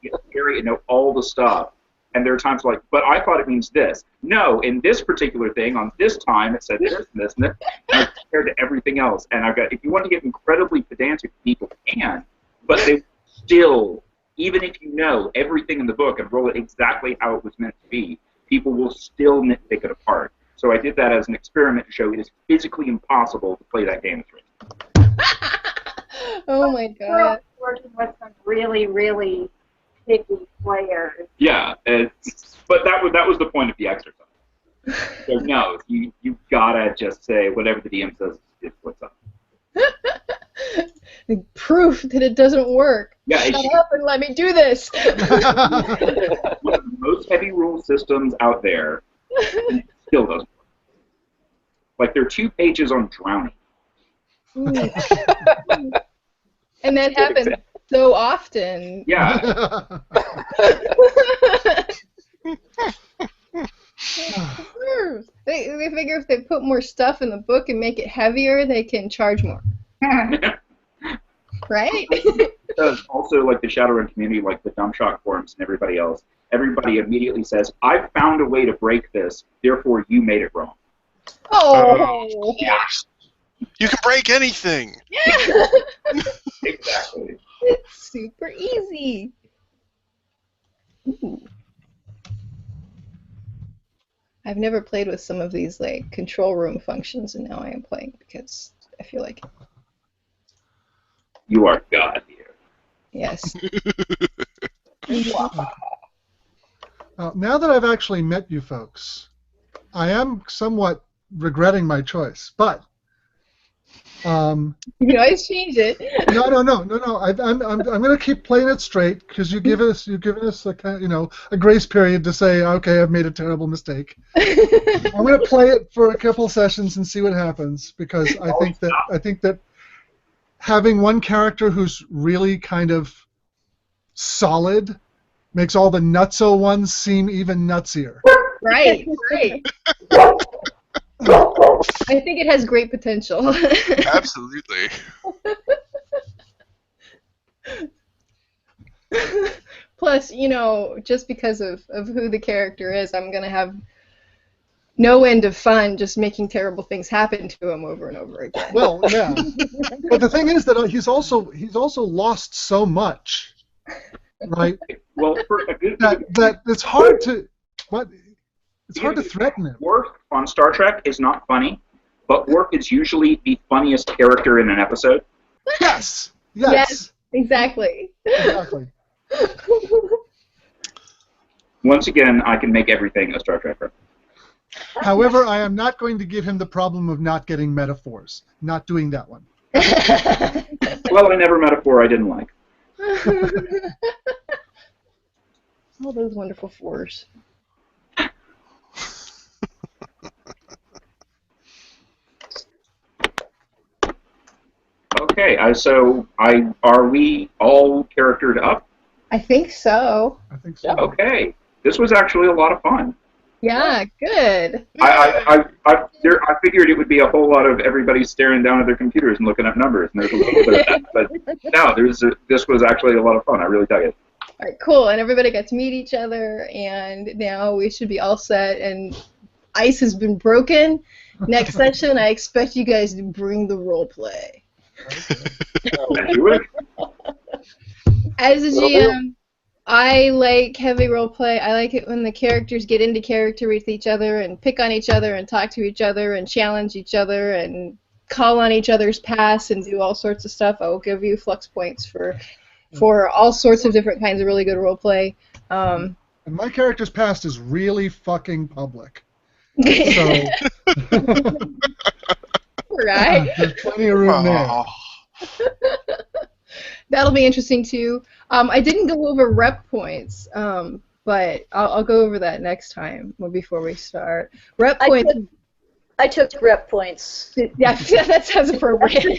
get scary and know all the stuff. And there are times like, but I thought it means this. No, in this particular thing, on this time, it said this and this and this, and compared to everything else. And I've got, if you want to get incredibly pedantic, people can, but they still, even if you know everything in the book and roll it exactly how it was meant to be, people will still nitpick it apart. So I did that as an experiment to show it is physically impossible to play that game through. Oh my god. We're working with some really, really picky players. Yeah, but that was the point of the exercise. So no, you gotta just say whatever the DM says is what's up. Proof that it doesn't work. Yeah, Shut up and let me do this. One of the most heavy rule systems out there, and it still doesn't work. Like there are 2 pages on drowning. And that happens so often. Yeah. They figure if they put more stuff in the book and make it heavier, they can charge more. Right? Because also, like the Shadowrun community, like the Dump Shock forums and everybody else, everybody immediately says, "I've found a way to break this. Therefore, you made it wrong." Oh. Yes. You can break anything. Exactly. It's super easy. Ooh. I've never played with some of these like control room functions, and now I am playing because I feel like it. You are God here. Yes. Now that I've actually met you folks, I am somewhat regretting my choice, but You can always change it. no. I'm going to keep playing it straight because you've given us a kind of, a grace period to say, okay, I've made a terrible mistake. I'm going to play it for a couple sessions and see what happens because I think that having one character who's really kind of solid makes all the nutso ones seem even nutsier. Right. I think it has great potential. Absolutely. Plus, just because of who the character is, I'm going to have no end of fun just making terrible things happen to him over and over again. Well, yeah. But the thing is that he's also lost so much, right? Well, for a good that it's hard to it's hard to threaten him. Worf on Star Trek is not funny, but Worf is usually the funniest character in an episode. Yes. Yes, exactly. Once again, I can make everything a Star Trek reference. However, I am not going to give him the problem of not getting metaphors. Not doing that one. Well, I never metaphor I didn't like. All those wonderful fours. Okay, are we all charactered up? I think so. I think so. Okay, this was actually a lot of fun. Yeah, good. I figured it would be a whole lot of everybody staring down at their computers and looking up numbers, and there's a little bit of that. But no, this was actually a lot of fun. I really dug it. All right, cool. And everybody got to meet each other, and now we should be all set. And ice has been broken. Next session, I expect you guys to bring the role play. As a GM, I like heavy roleplay. I like it when the characters get into character with each other and pick on each other and talk to each other and challenge each other and call on each other's past and do all sorts of stuff. I will give you flux points for all sorts of different kinds of really good roleplay. And my character's past is really fucking public. So right? There's plenty of room there. That'll be interesting too. I didn't go over rep points, but I'll go over that next time before we start. Rep points. I took rep points. Yeah, that sounds appropriate.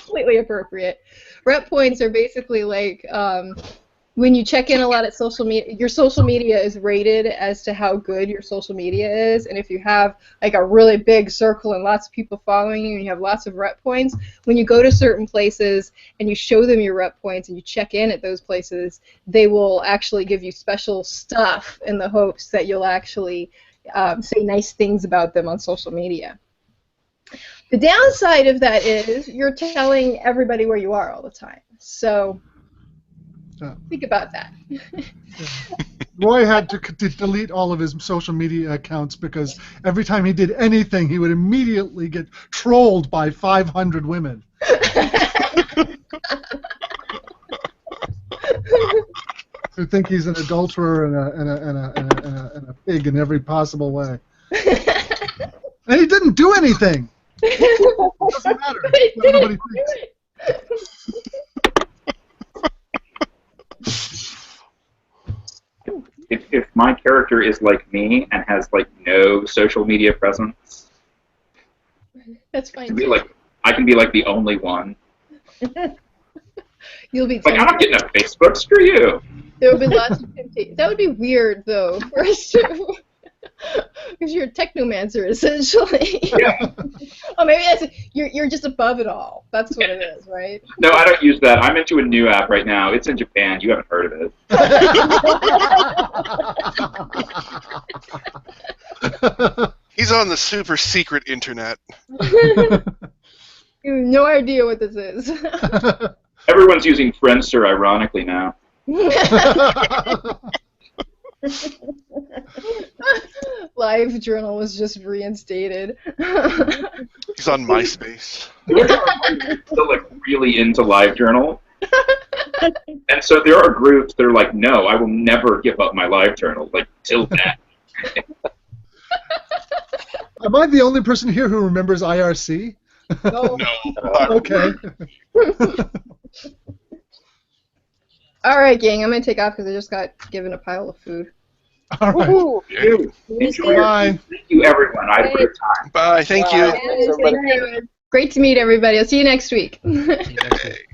Completely appropriate. Rep points are basically like when you check in a lot at social media, your social media is rated as to how good your social media is, and if you have like a really big circle and lots of people following you and you have lots of rep points, when you go to certain places and you show them your rep points and you check in at those places, they will actually give you special stuff in the hopes that you'll actually say nice things about them on social media. The downside of that is you're telling everybody where you are all the time, so think about that. Roy had to delete all of his social media accounts because every time he did anything, he would immediately get trolled by 500 women. Who think he's an adulterer and a pig in every possible way. And he didn't do anything. It doesn't matter. Nobody thinks. If my character is like me and has like no social media presence, That's fine. I can be like the only one. You'll be Like, I'm not getting a Facebook. Screw you. There will be lots of temptation. That would be weird, though, for us to. Because you're a technomancer, essentially. Yeah. Oh, maybe that's it. You're just above it all. That's what it is, right? No, I don't use that. I'm into a new app right now. It's in Japan. You haven't heard of it. He's on the super secret internet. You have no idea what this is. Everyone's using Friendster, ironically, now. Live Journal was just reinstated. He's on MySpace. Still, like, really into LiveJournal. And so there are groups that are like, no, I will never give up my LiveJournal, like, till death. Am I the only person here who remembers IRC? No. Okay. All right, gang, I'm going to take off because I just got given a pile of food. All right. Woohoo. Enjoy. Bye. Thank you, everyone. I had a great time. Bye. Thank you. Thanks, everybody. Great to meet everybody. I'll see you next week. See you next week.